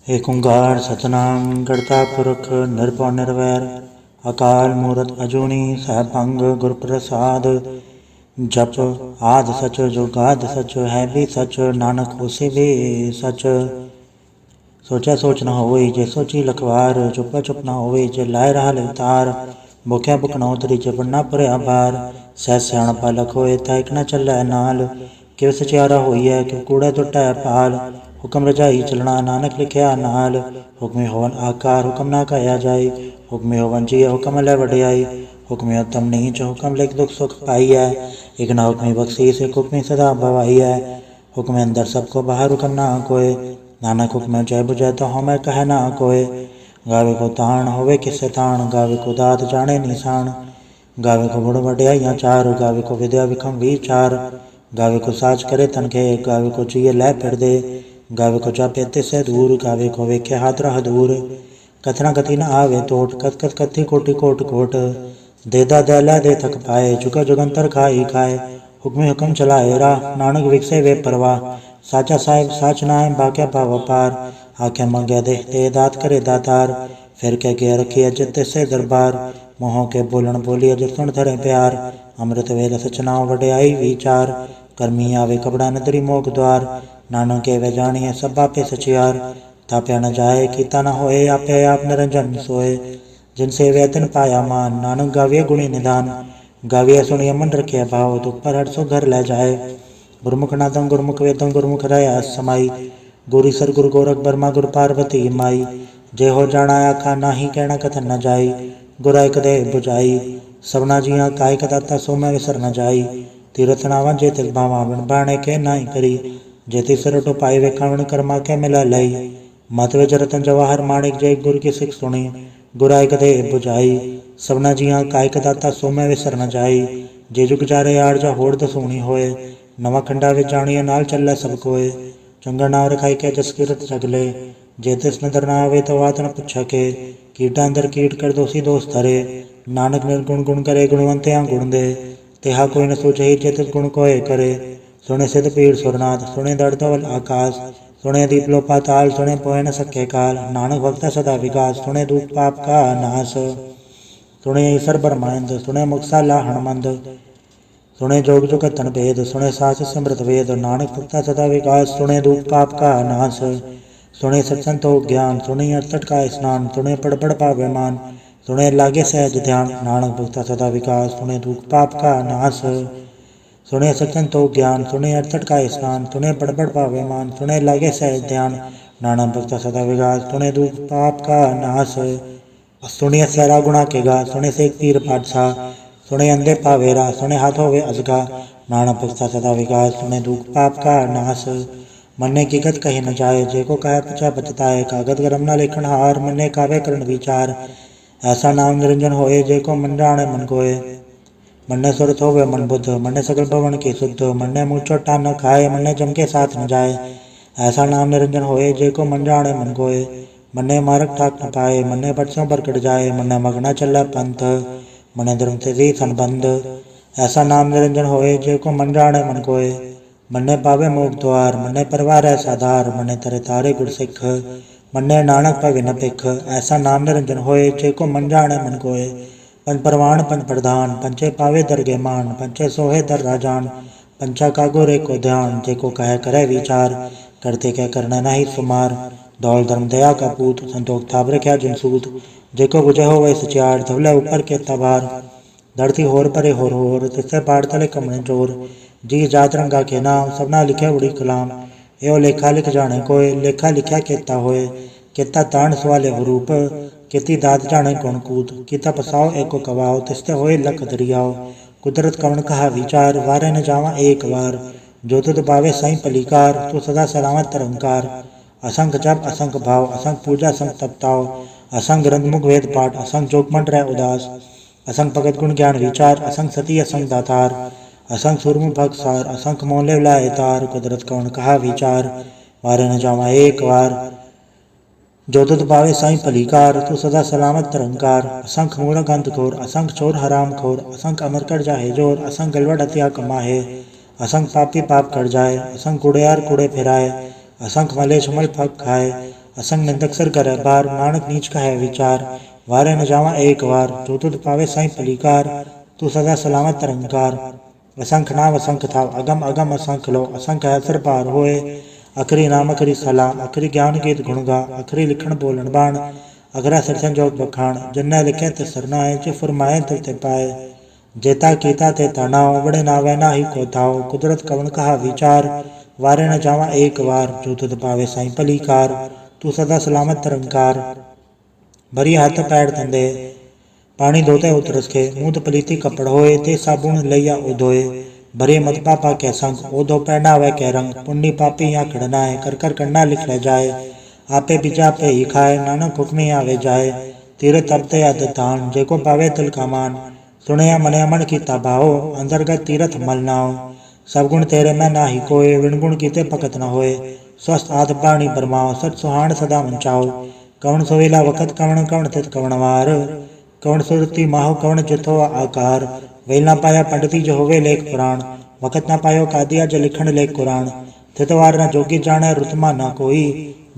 ਏਕ ਓਂਕਾਰ ਸਤਿਨਾਮ ਕਰਤਾ ਪੁਰਖ ਨਿਰਭਉ ਨਿਰਵੈਰ ਅਕਾਲ ਮੂਰਤ ਅਜੂਨੀ ਸੈਭੰ ਗੁਰ ਪ੍ਰਸਾਦ। ਜਪ ਆਦਿ ਸਚ ਜੁਗਾਦਿ ਸਚ ਹੈ ਵੀ ਸਚ ਨਾਨਕ ਹੋਸੀ ਵੀ ਸਚ। ਸੋਚਿਆ ਸੋਚ ਨਾ ਹੋਈ ਜੇ ਸੋਚੀ ਲਖਵਾਰ, ਚੁੱਪਾ ਚੁੱਪ ਨਾ ਹੋਈ ਜੇ ਲਾਇ ਰਹਾ ਲਿਵਤਾਰ। ਭੁਖਿਆ ਭੁਖ ਨਾ ਉਤਰੀ ਜੇ ਬੰਨਾ ਭਰਿਆ ਬਾਰ, ਸਹਿ ਸਿਆਣਪਾ ਲਖ ਹੋਏ ਤਾਂ ਇਕ ਨਾ ਚੱਲੈ ਨਾਲ। ਕਿਵ ਸਚਿਆਰਾ ਹੋਈਐ ਕਿਵ ਕੂੜੈ ਟੁੱਟੈ ਭਾਲ, ਹੁਕਮ ਰਜਾਈ ਚਲਣਾ ਨਾਨਕ ਲਿਖਿਆ ਨਾਲ। ਹੁਕਮੇ ਹੋਵਨ ਆਕਾਰ ਹੁਕਮ ਨਾ ਕਹਿਆ ਜਾਈ, ਹੁਕਮੇ ਹੋਵਨ ਜੀਅ ਹੁਕਮ ਲੈ ਵਡਿਆਈ। ਹੁਕਮੇ ਉਤਮ ਨੀਚ ਹੁਕਮ ਲਿਖ ਦੁਖ ਸੁਖ ਪਾਈਐ, ਇਕ ਨਾ ਹੁਕਮੀ ਬਖਸ਼ੀਸ ਇਕ ਹੁਕਮੀ ਸਦਾ ਭਵਾਈਐ। ਹੁਕਮੇ ਅੰਦਰ ਸਭ ਕੋ ਬਾਹਰ ਹੁਕਮ ਨਾ ਕੋਇ, ਨਾਨਕ ਹੁਕਮੈ ਜੈ ਬੁਝੈ ਤਹੁ ਮੈਂ ਕਹਿ ਨਾ ਕੋਇ। ਗਾਵੇ ਕੋ ਤਾਣ ਹੋਵੇ ਕਿਸੈ ਤਾਣ, ਗਾਵੇ ਕੋ ਦਾਤ ਜਾਣੇ ਨਿਸ਼ਾਨ। ਗਾਵੇ ਕੋ ਗੁਣ ਵਡਿਆਈਆਂ ਚਾਰ, ਗਾਵੇ ਕੋ ਵਿਦਿਆ ਵਿਖਮ ਵੀਚਾਰ। ਗਾਵੇ ਕੋ ਸਾਚ ਕਰੇ ਤਨਖੇ, ਗਾਵੇ ਕੋ ਜੀਅ ਲੈ ਫਿਰਦੇ। ਗਾਵੇ ਕੋ ਜਾਪੇ ਤਿਸੈ ਦੂਰ, ਗਾਵੇ ਕੋ ਵੇਖੇ ਹਾਥ ਰਹ ਦੂਰ। ਕਥਨਾ ਕਥੀ ਨ ਆਵੇ ਟੋਟ, ਕਥ ਕਥ ਕਥੀ ਕੋਟੀ ਕੋਟ ਕੋਟ। ਦੇਦਾ ਦੈ ਲੈ ਦੇ ਥਕ ਪਾਏ, ਜੁਗਾ ਜੁਗੰਤਰ ਖਾਈ ਖਾਏ। ਹੁਕਮੇ ਹੁਕਮ ਚਲਾਏ ਰਾਹ, ਨਾਨਕ ਵਿਗਸੇ ਵੇ ਪਰਵਾਹ। ਸਾਚਾ ਸਾਹਿਬ ਸਾਚ ਨਾਇ ਬਾਕਿਆ ਭਾਵ ਅਪਾਰ, ਆਖੇ ਮੰਗਿਆ ਦੇਹ ਦੇ ਦਾਤ ਕਰੇ ਦਾਤਾਰ। ਫਿਰ ਕਹਿ ਕੇ ਰਖੀ ਅਜਿਤ ਤਿਸੈ ਦਰਬਾਰ, ਮੋਹ ਕੇ ਬੋਲਣ ਬੋਲੀ ਅਜਿਤ ਸੁਣ ਧਰੇ ਪਿਆਰ। ਅੰਮ੍ਰਿਤ ਵੇਲੇ ਸਚ ਨਾਉ ਵਡਿਆਈ ਵਿਚਾਰ, ਕਰਮੀ ਆਵੇ ਕਪੜਾ ਨਦਰੀ ਮੋਖ ਦੁਆਰ। ਨਾਨਕ ਏਵੇਂ ਜਾਣੀਐ ਸਭ ਆਪੇ ਸਚਿਆਰ, ਥਾਪਿਆ ਨ ਜਾਏ ਕੀਤਾ ਨ ਹੋਏ ਆਪੇ ਆਪ ਨਿਰੰਜਨ ਸੋਏ। ਜਿਨ ਸੇਵਿਆ ਤਿਨ ਪਾਇਆ ਮਾਨ, ਨਾਨਕ ਗਾਵੀਐ ਗੁਣੀ ਨਿਧਾਨ। ਗਾਵੀਐ ਸੁਣੀਐ ਮਨ ਰਖਿਆ ਭਾਉ, ਦੁਖ ਪਰ ਹਰਿ ਸੋ ਘਰ ਲੈ ਜਾਏ। ਗੁਰਮੁਖ ਨਾਦੰ ਗੁਰਮੁਖ ਵੇਦੰ ਗੁਰਮੁਖ ਰਹਿਆ ਸਮਾਈ, ਗੁਰ ਈਸਰ ਗੁਰ ਗੋਰਖ ਬਰਮਾ ਗੁਰ ਪਾਰਬਤੀ ਮਾਈ। ਜੇ ਹੋ ਜਾਣਾ ਆਖਾ ਨਾਹੀ ਕਹਿਣਾ ਕਥਨ ਨ ਜਾਈ, ਗੁਰ ਇਕ ਦੇਹ ਬੁਝਾਈ। ਸਭਨਾ ਜੀਆਂ ਕਾ ਇਕ ਦਾਤਾ ਸੋ ਮੈਂ ਵਿਸਰ ਨ ਜਾਈ। ਤੀਰਥ ਨਾਵਾਂ ਜੇ ਤਿਸ ਭਾਵਾਂ ਬਿਨ ਬਾਣੇ ਕੇ ਨਾਹੀ ਕਰੀ, ਜੇ ਤਿਸ ਰਟੋ ਪਾਏ ਵੇਖਾਵਣ ਕਰਮਾ ਕੇ ਮਿਲੈ ਲਈ। ਮਤ ਵਿਚ ਰਤਨ ਜਵਾਹਰ ਮਾਣਿਕ ਜੇ ਗੁਰ ਕੀ ਸਿੱਖ ਸੁਣੀ, ਗੁਰ ਇਕ ਦੇਹ ਬੁਝਾਈ। ਸਭਨਾ ਜੀਆਂ ਕਾ ਇਕ ਦਾਤਾ ਸੋ ਮੈਂ ਵਿਸਰ ਨ ਜਾਈ, ਜੇ ਜੁਗ ਜਾਰੇ ਆੜ ਜਾ ਹੋੜ ਦਸੂਣੀ ਹੋਏ। ਨਵਾਂ ਖੰਡਾ ਵਿੱਚ ਜਾਣੀਏ ਨਾਲ ਚੱਲੈ ਸਭ ਕੋਏ, ਚੰਗਾ ਨਾਮ ਰਖਾਈ ਕੇ ਜਸ ਕੀਰਤ ਜਗ ਲੇ। ਜੇ ਤਿਸ ਨਦਰ ਨਾ ਆਵੇ ਤੋ ਬਾਤ ਨ ਪੁੱਛੈ ਕੇ, ਕੀਟਾਂ ਅੰਦਰ ਕੀਟ ਕਰ ਦੋਸੀ ਦੋਸ ਧਰੇ। ਨਾਨਕ ਨਿਰਗੁਣ ਗੁਣ ਕਰੇ ਗੁਣਵੰਤਿਆਂ ਗੁਣ ਦੇ, ਤਿਹਾ ਕੋਈ ਨ ਸੂਝਈ ਜੇ ਤਿਸ ਗੁਣ ਕੋਏ ਕਰੇ। ਸੁਣੇ ਸਿਧ ਪੀੜ ਸੁਰਨਾਥ, ਸੁਣੇ ਦੜ ਧਵਲ ਆਕਾਸ। ਸੁਣੇ ਦੀਪ ਲੋ ਪਾਤਾਲ, ਸੁਣੇ ਪੋਏ ਨ ਸਕੇ ਕਾਲ। ਨਾਨਕ ਭਗਤਾ ਸਦਾ ਵਿਗਾਸ, ਸੁਣੇ ਦੂਖ ਪਾਪ ਕਾ ਨਾਸ। ਸੁਣੇ ਈਸਰ ਬਰਮਾਇੰਦ, ਸੁਣੇ ਮੁਕਸਾ ਲਾਹਣ ਮੰਦ। ਸੁਣੇ ਜੋਗ ਜੁਗਤਨ ਭੇਦ, ਸੁਣੇ ਸਾਸ ਸਿਮਰਤ ਵੇਦ। ਨਾਨਕ ਭਗਤਾ ਸਦਾ ਵਿਗਾਸ, ਸੁਣੇ ਦੂਖ ਪਾਪ ਕਾ ਨਾਸ। ਸੁਣੇ ਸਤ ਸੰਤੋਖ ਗਿਆਨ, ਸੁਣੇ ਅਰਤਟ ਕਾ ਇਸਨਾਨ। ਸੁਣੇ ਪੜ ਪੜ ਪਾਵੇ ਮਾਨ, ਸੁਣੇ ਲਾਗੇ ਸਹਿਜ ਧਿਆਨ। ਨਾਨਕ ਭਗਤਾ ਸਦਾ ਵਿਗਾਸ, ਸੁਣੇ ਦੂਖ ਪਾਪ ਕਾ ਨਾਸ। ਸੁਣੇ ਸਤ ਸੰਤੋਖ ਗਿਆਨ, ਸੁਣੇ ਅਰਤਟ ਕਾ ਇਸਨਾਨ। ਸੁਣੇ ਪੜ ਪੜ ਪਾਵੇ ਮਾਨ, ਸੁਣੇ ਲਾਗੇ ਸਹਿਜ ਧਿਆਨ। ਨਾਨਕ ਭਗਤਾ ਸਦਾ ਵਿਗਾਸ, ਸੁਣੇ ਦੂਖ ਪਾਪ ਕਾ ਨਾਸ। ਸੁਣਿਐ ਸਹਿਰਾ ਗੁਣਾ ਕੇ ਗਾ, ਸੁਣੇ ਸੇਖ ਪੀਰ ਪਾਤਸ਼ਾਹ। ਸੁਣੇ ਅੰਧੇ ਪਾਵੇ ਰਾਹ, ਸੁਣੇ ਹਾਥ ਹੋਵੇ ਅਸਗਾ। ਨਾਨਕ ਭਗਤਾ ਸਦਾ ਵਿਗਾਸ, ਸੁਣੇ ਦੂਖ ਪਾਪ ਕਾ ਨਾਸ। ਮੰਨੇ ਕੀ ਗਤ ਕਹੀ ਨ ਜਾਏ, ਜੇ ਕੋ ਕਹਿ ਪਚੈ ਪਛਤਾਏ। ਕਾਗਦ ਕਰਮ ਨਾ ਲੇਖਣ ਹਾਰ, ਮੰਨੇ ਕਾਵੇ ਕਰਨ ਵਿਚਾਰ। ਐਸਾ ਨਾਮ ਨਿਰੰਜਨ ਹੋਏ, ਜੇ ਕੋ ਮਨ ਜਾਣੇ ਮਨ ਕੋਏ। ਮੰਨੇ ਸੁਰਤ ਹੋਵੇ ਮਨ ਬੁੱਧ, ਮੰਨੇ ਸਗਲ ਭਵਨ ਕੀ ਸੁਧ। ਮੰਨੇ ਮੂੰਹ ਚੋਟਾ ਨ ਖਾਏ, ਮੰਨੇ ਜਮ ਕੇ ਸਾਥ ਨ ਜਾਏ। ਐਸਾ ਨਾਮ ਨਿਰੰਜਨ ਹੋਏ, ਜੇ ਕੋ ਮਨ ਜਾਣੇ ਮਨ ਕੋਏ। ਮੰਨੇ ਮਾਰਗ ਠਾਕ ਨ ਪਾਏ, ਮੰਨੇ ਪਟ ਸਿਉ ਪ੍ਰਗਟ ਜਾਏ। ਮੰਨੇ ਮਗ ਨ ਚੱਲੈ ਪੰਥ, ਮੰਨੇ ਧਰਮ ਤੇ ਰੀ ਸੰਬੰਧ। ਐਸਾ ਨਾਮ ਨਿਰੰਜਨ ਹੋਏ, ਜੇ ਕੋ ਮਨ ਜਾਣੇ ਮਨ ਕੋਏ। ਮੰਨੇ ਪਾਵੇ ਮੋਖ ਦੁਆਰ, ਮੰਨੇ ਪਰਵਾਰੈ ਸਾਧਾਰ। ਮੰਨੇ ਤਰੇ ਤਾਰੇ ਗੁਰ ਸਿੱਖ, ਮੰਨੇ ਨਾਨਕ ਪਵੇ ਨ ਭਿਖ। ਐਸਾ ਨਾਮ ਨਿਰੰਜਨ ਹੋਏ, ਜੇ ਕੋ ਮਨ ਜਾਣੇ ਮਨ ਕੋਏ। ਪੰਜ ਪਰਵਾਣ ਪੰਜ ਪ੍ਰਧਾਨ, ਪੰਚੇ ਪਾਵੇ ਦਰਗੇ ਮਾਨ। ਪੰਚੇ ਸੋਹੇ ਦਰ ਰਾਜਾਨ, ਪੰਚਾ ਕਾ ਗੁਰ ਏਕੋ ਧਿਆਨ। ਜੇ ਕੋ ਕਹਿ ਕਰੈ ਵਿਚਾਰ, ਕਰਤੇ ਕੈ ਕਰਨੈ ਨਾਹੀ ਸੁਮਾਰ। ਦੌਲ ਧਰਮ ਦਇਆ ਕਾ ਪੂਤ, ਸੰਤੋਖ ਥਾਪ ਰਖਿਆ ਜਿਨ ਸੂਤ। ਜੇ ਕੋ ਬੁਝੈ ਹੋਵੇ ਸਚਿਆਰ, ਧਵਲੇ ਉਪਰ ਕੇਤਾ ਭਾਰ। ਧਰਤੀ ਹੋਰ ਪਰੇ ਹੋਰ ਹੋਰ, ਤਿਸੈ ਪਾੜ ਤਲੇ ਕਮਣੇ ਚੋਰ। ਜੀ ਜਾਤ ਰੰਗਾ ਕੇ ਨਾਮ, ਸਭਨਾ ਲਿਖਿਆ ਉੜੀ ਕਲਾਮ। ਇਹੋ ਲੇਖਾ ਲਿਖ ਜਾਣੇ ਕੋਇ, ਲੇਖਾ ਲਿਖਿਆ ਕੇਤਾ ਹੋਏ। ਕੇਤਾ ਤਾਣ ਸਵਾਲੇ ਹਰੂਪ, ਕੀਤੀ ਦਾਤ ਜਾਣੇ ਕੌਣ ਕੂਤ। ਕੀਤਾ ਪਸਾਓ ਏਕੋ ਕਵਾਓ, ਤਿਸਤੇ ਹੋਏ ਲਖ ਦਰਿਆਓ। ਕੁਦਰਤ ਕਵਣ ਕਹਾ ਵਿਚਾਰ, ਵਾਰੇ ਨ ਜਾਵਾਂ ਏਕ ਵਾਰ। ਜੋ ਤੁਧ ਪਾਵੇ ਸਾਈ ਭਲੀਕਾਰ, ਤੂੰ ਸਦਾ ਸਲਾਮਤ ਨਿਰੰਕਾਰ। असंख जप असंख भाव, असंख पूजा असंख तपताओ। असंख ग्रंथ मुख वेद पाठ, असंख जोग मन रह उदास। असंख भगत गुण ज्ञान विचार, असंख सती असंख दातार। असंख सुरमु भग सार, असंख मोले लाए तार। कुदरत कवन कहा विचार, वारे न जावा एक वार। जो तुध पावे साई भलीकार, तू सदा सलामत निरंकार। असंख मूढ़ अंत घोर, असंख चोर हराम खोर। असंख अमर कर जाहे जोर, असंख गलवट हत्या कमाहे। असंख पापी पाप कर जाए, असंख कुड़ियार कुड़े फिराए। असंख मलेच्छ मल फग खाए, असंग निंदक सिर करे बार, नानक नीच कहे विचार। वारे न जावा एक बार, जो तुध पावे साई पलीकार। तू सदा सलामत निरंकार, असंख नाम असंख थाव। अगम अगम असंख लो, असंख है सिर पार होए। अखरी नाम अखरी सलाह, अखरी ज्ञान गीत गुण गा। अखरी लिखण बोलन बाण, अखरा सिर संजोग बखान। जिन्नै लिखे ते सरनाए, जो फरमाए तिल ते पाए। जेता कीता ते तनाव, बड़े नावे ना ही को थाव। कुदरत कवन कहा विचार, वारे न जावा एक बार। जो तुध पावे साई पलीकार, तू सदा सलामत निरंकार। भरी हथ पैर धंधे, पानी धोते उतरस के। मूत पलीती कपड़ होए, ते साबुन लैया उधोए। भरे मत पापा कै संग, ओधो पहनावे कै रंग। पुण्य पापी या खड़नाए, कर कर करना लिख ले जाए। आपे बिजा पे ही खाए, नानक हुक्मी आवे जाए। तीरथ तब ते अद दान, जेको पावे तिल का मान। सुनया मनया मन कीता भाओ, अंतर्गत तीरथ मल नाओ। सब गुण तेरे में नाही कोय, विण गुण कीते पकत न होए। स्वस्थ आद बाणी बरमाओ, सच सुहान सदा मंचाओ। कवन सोवेला वखत कवन, कवन तित कवन वार। कवन सुरति माहो, कवन जिथो आकार। वेल ना पाया पंडिती जो होवे लेख पुराण। वखत ना पायो कादिया जो लिखण लेख कुरान। थितवार न जोगी जाने, रुतमा न कोई।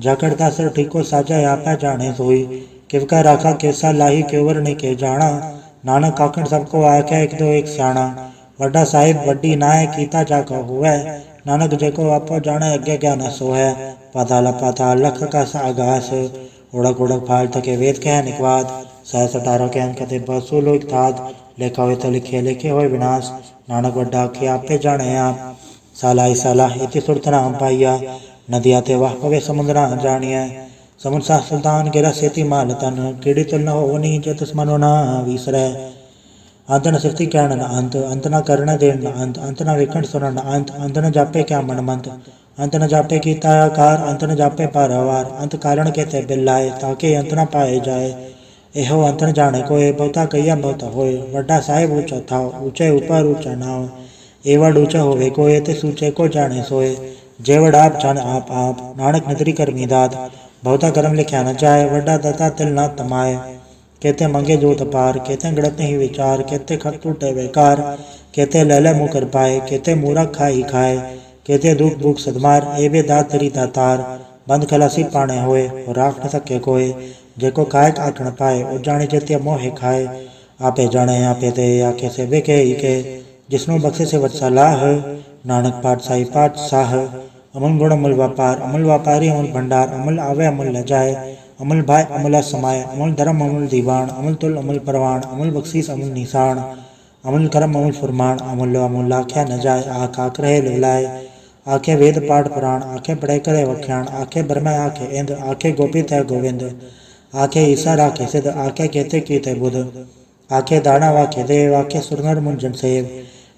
जाकड़ता सिर ठीको साजा, आपै जाने सोई। किवका राखा केसा लाही, क्योवर ने के जाना। नानक काकण सबको आख्या, एक दो एक स्याणा। वड्डा साहिब वड्डी नाय, कीता जाका होवै। नानक जेको आपो जाने, अगे ज्ञान सोहै। पाताल पाताल लख आकाश आगास, उड़क उड़क फाल थके वेद कह निकवाद। सहस 18 के अंक कते बसो लोक ताद। लेखा होए तो लिखे, लेखे होए विनाश। नानक वड्डा आखे आपे जाने आप। साला साला इति सुरत नाम पाइया, नदिया ते वाह पवे समुद्र न जानिया। समुद्र सा सुल्तान गिरा सेती माल तन, कीड़ी तुल न होनी, जे तिस मनो न विसरै। अंत न सृष्टि कहण न अंत, अंत न करण देण न अंत। अंत न वेखण सुनण न अंत, अंत न जापे क्या मन मंत। अंत न जापे कीता आकार, अंत न जापे पारावार। अंत कारण के ते बिलाए, ताके अंत न पाए जाए। एहो अंत न जाने कोय, बहुता कहिया बहुता होए। वड्डा साहिब ऊंचा था, ऊंचे ऊपर ऊंचा नाव। एवड ऊंचा होवे कोय, तिस ऊंचे को जाने सोए। जेवड आप जान आप, नानक निदरी करमी दात। बहुता कर्म लिख्या न जाए, वड्डा दाता तिल न तमाए। केते मंगे जोत पार, केते गड़त नहीं विचार। केते खत टूटे बेकार, केते लैले मुकर पाए। केते मूरख खाई खाए, केते दुख भूख सदमार। एवे दात तेरी दातार, बंद खलासी पाने होए। और राख न सके कोय, जेको खाए आखण पाए। और जाने जेते मोहे खाए, आपे जाने आपे ते। आखे से बेके ही के, जिसनु बख्शे से वत्सलाह। नानक पाठ साई पाठ साह, अमूल गुण अमूल व्यापार। अमूल व्यापारी अमूल भंडार, अमूल आवे अमूल ल जाए। अमूल भाई अमूल समाय, अमूल धर्म अमूल दीवान। अमूल तुल अमूल परवान, अमूल बख्शीस अमूल निशान। अमूल कर्म अमूल फुरमान, अमूल अमूल आख्या न जाए। आख आख रहे लिलाए, आखे वेद पाठ पुराण। आखे पढ़े करे वख्याण, आखे ब्रह्म आखे इंद। आखे गोपित है गोविंद, आखे ईसा आखे सिद्ध। आखे केते कीते बुध, आखे दानव आखे देव। आखे सुरनर मुंजन सेव,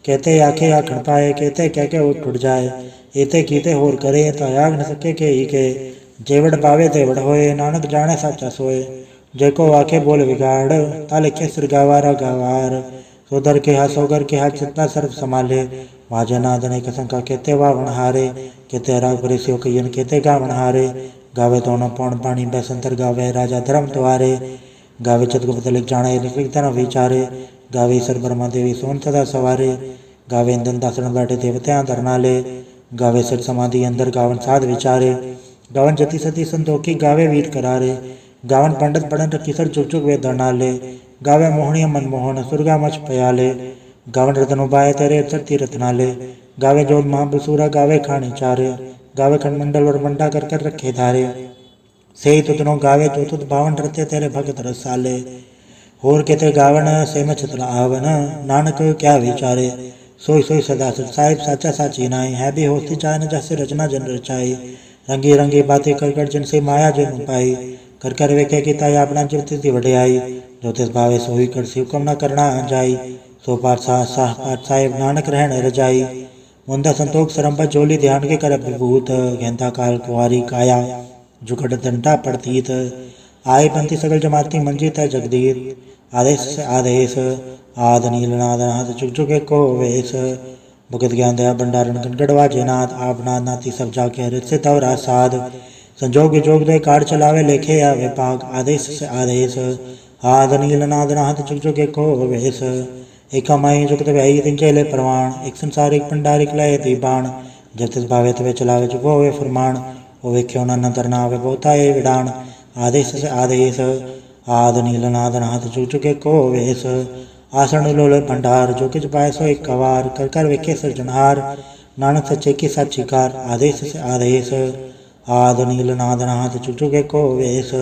कहते आखे आखण पाए। कहते कह के उठ जाए, एते कीते होर करे। त्याग न सके के ही के, जेवड़ पावे तेवड़ होए। नानक जाने साचा सोए, जेको आखे बोल बिगाड़। ता लिखे सिर गवारा गवार, सोदर के हाथ सोगर के हाथ। चित्ता सर्व संभाले, वाजे नाद ने कसंका। कहते वावण हारे, कहते राग परेसियो कयन। कहते गावण हारे, गावे तो न पौन पानी बैसंतर। गावे राजा धर्म द्वारे, गावे चतुर्गुप्त लिख जाने लिख न विचारे। गावे ईश्वर ब्रह्मा देवी सोन सदा सवारे। गावे इंदन दासरण बैठे देवत्या धरनाले। गावे सिर समाधि अंदर, गावन साध विचारे। गावन जति सती संतोखी, गावे वीर करारे। गावन पंडित पढ़न किसर चुक चुक वे धरनाले। गावे मोहनिया मनमोहन, सुरगा मच पयाले। गावन रतन उबाय तेरे चरती रतनाले। गावे जोध महाबसूरा, गावे खाने चारे। गावे खंडमंडल और मंडा कर कर रखे धारे। से तुतनो गावे जो तुत भावन, रते तेरे भगत रसाले। होर केते गावन से में छतला आवन, नानक क्या विचारे। सोई सोई सदा सिर साहिब, साचा साची नाई। है भी होती चाहे न जैसे रचना जन रचाई। रंगी रंगी बातें कर कर जिन से माया जिन पाई। कर कर वेखे की ताई अपना जीवती वड्याई। जो तिस भावे सोई कर शिव कम न करना जाई। सो पाठ साह पाठ साहिब, नानक रहन रजाई। मुंदा संतोख सरम्बा जोली, ध्यान के कर विभूत। घेंता काल कुआरी काया, जुगड़ दंटा पड़तीत। आए पंथी सगल जमाती, मंजी तय जगदीर। आदेश से आदेश, आद नील नाद नाथ। जुग जुग एको वेश, भगत ज्ञान दया भंडारण गणगढ़वा जेनाथ। आप नाथ नाती सब जाके हृत से तवरा साध। संजोग विजोग दे कार चलावे, लेखे या विपाग। आदेश से आदेश, आद नील नाद नाथ। जुग जुग एको वेश, एका माई जुगत व्याई तिन चेले प्रमाण। एक संसार एक भंडार एक लय दी बाण। जब तिस भावे तवे चलावे, जुग होवे फरमान। वो वेख्यो न तरनावे बहुताए विडान आदेश से आदेश आद नीलनाद नाथ चुक चुके को वेश आसन लोल भंडार जो किच पाए सो एक कवार कर कर वेखे सृजनहार नानक सच्चे की साक्षीकार आदेश से आदेश आद नीलनाद नाथ चुक चुके को वेश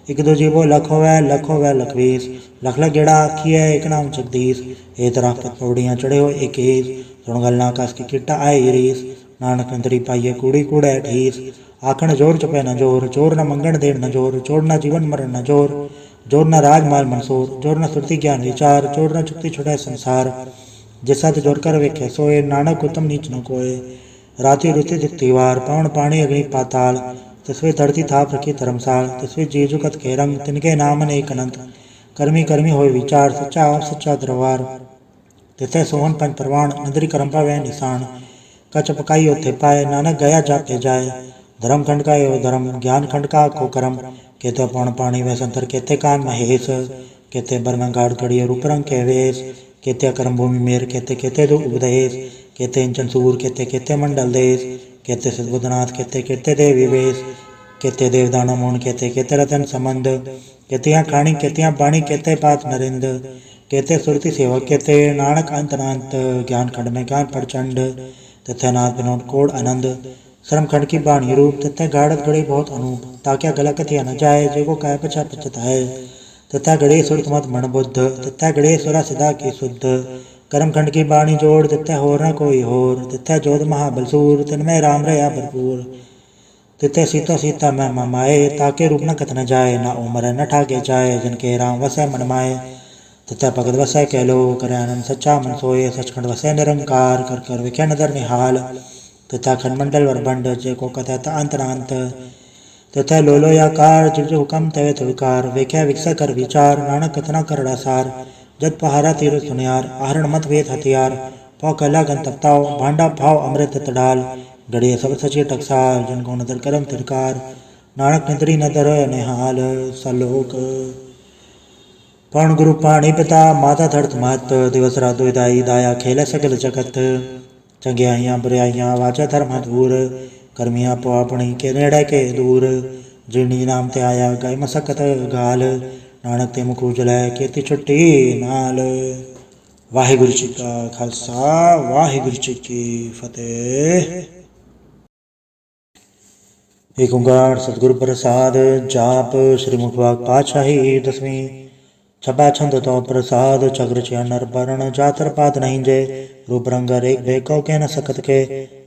एक दो जीवो लख होवै लखवीस लख लख गेड़ा आखी है एक नाम जगदीश ए तरह पौड़ियाँ चढ़े हो एक ईस सुन गलना कस की किट्टा आए रीस नानक अंतरी पाइये कूड़ी कूड़े ठीस आखण जोर चुपे न जोर चोर न मंगण देर न जोर चोर न जीवन मरण न जोर जोर न राज माल मंसूर जोर न सुरति ज्ञान विचार चोर न चुक्ति छुड़े संसार जिसा तो जोर कर वेखे सोए नानक उत्तम नीच न कोय राति रुति दिखतीवार पवन पानी अग्नि पाताल तस्वे धरती थाप रखी धर्मसाल तस्वे जी जुगत के रंग तिनके नाम अनेक अनंत कर्मी कर्मी होए विचार सच्चा और सच्चा दरबार तिथे सोहन पंच परवान नदरी करम पावे निशान कच पकाई ओथे पाए नानक गया जाते जाए धर्म खंड का यो धर्म ज्ञान खंड का को करम केते पौन पानी वे संतर केते कान महेश केते बरम गाड़ कड़िय रूप रंग के वेश केते कर्म भूमि मेर केते केते दो उपदेश केते इंचन सूर केते केते मंडल देश केते सद्बुद्धनाथ केते केते देवी वेश केते देवदान मोन केते केते रतन संबंध केतिया खाणी केतिया बाणी केते पात नरिंद केते सुरति सेवक केते नानक अंत नांत ज्ञान खंड में ज्ञान प्रचंड तथा नाथ विनोद कोड आनंद श्रम खंड की बाणी रूप तथा गाढ़त गड़ी बहुत अनूप ताक्या गला कथिया न जाए जेको काय पछा पचताए तथा गड़े सुरत मत मन बुद्ध तथा गड़े सुरा सिदा की शुद्ध कर्म खंड की बाणी जोड़ तथा होर न कोई होर तथा जोध महाबलसूर तिनमें राम रया भरपूर तिथे सीता सीता मैं ममाए ताके रूप न कथ न जाए न उमर न ठाके जाए जिनके राम वसै मन माए तथा भगत वसै कह लो करे आनंद सच्चा मन सोए सचखंड वसै निरंकार कर कर विख्या नदर निहाल तथा खंडमंडल वरबंड जे को कथता अंतरांत तथा लोलो याकार जिज हुकम तवे तुकार वेख्या विकसा कर विचार नानक कथना करड़ा सार जद पहारा तीर सुनियार आहरण मत वेद हथियार पौ कला गन तपताओ भांडा भाव अमृत तडाल गड़िय सब सचे टकसाल जिनको नदर करम तिरकार नानक निद्री नदर निहाल सलोक पौन गुरु पाणी पिता माता धरत मत दिवस रात दुदाई दाया खेल सकल जगत चंगियाइयाँ बुराइयाँ वाचा धर्म दूर कर्मियाँ पुआपणी के नेड़े के दूर जिनी नाम ते आया गए मसकत गाल नानक ते मुख उजलै कीर्ति छुट्टी नाल वाहिगुरु जी का खालसा वाहिगुरु जी की फतेह। एक ओंकार सतगुरु प्रसाद जाप श्री मुखवाग पातशाही 10वीं छपा छंद तो प्रसाद चक्र चैनर बरण जातर पात नहीं जे रूप रंग रेख भेको के न सकत के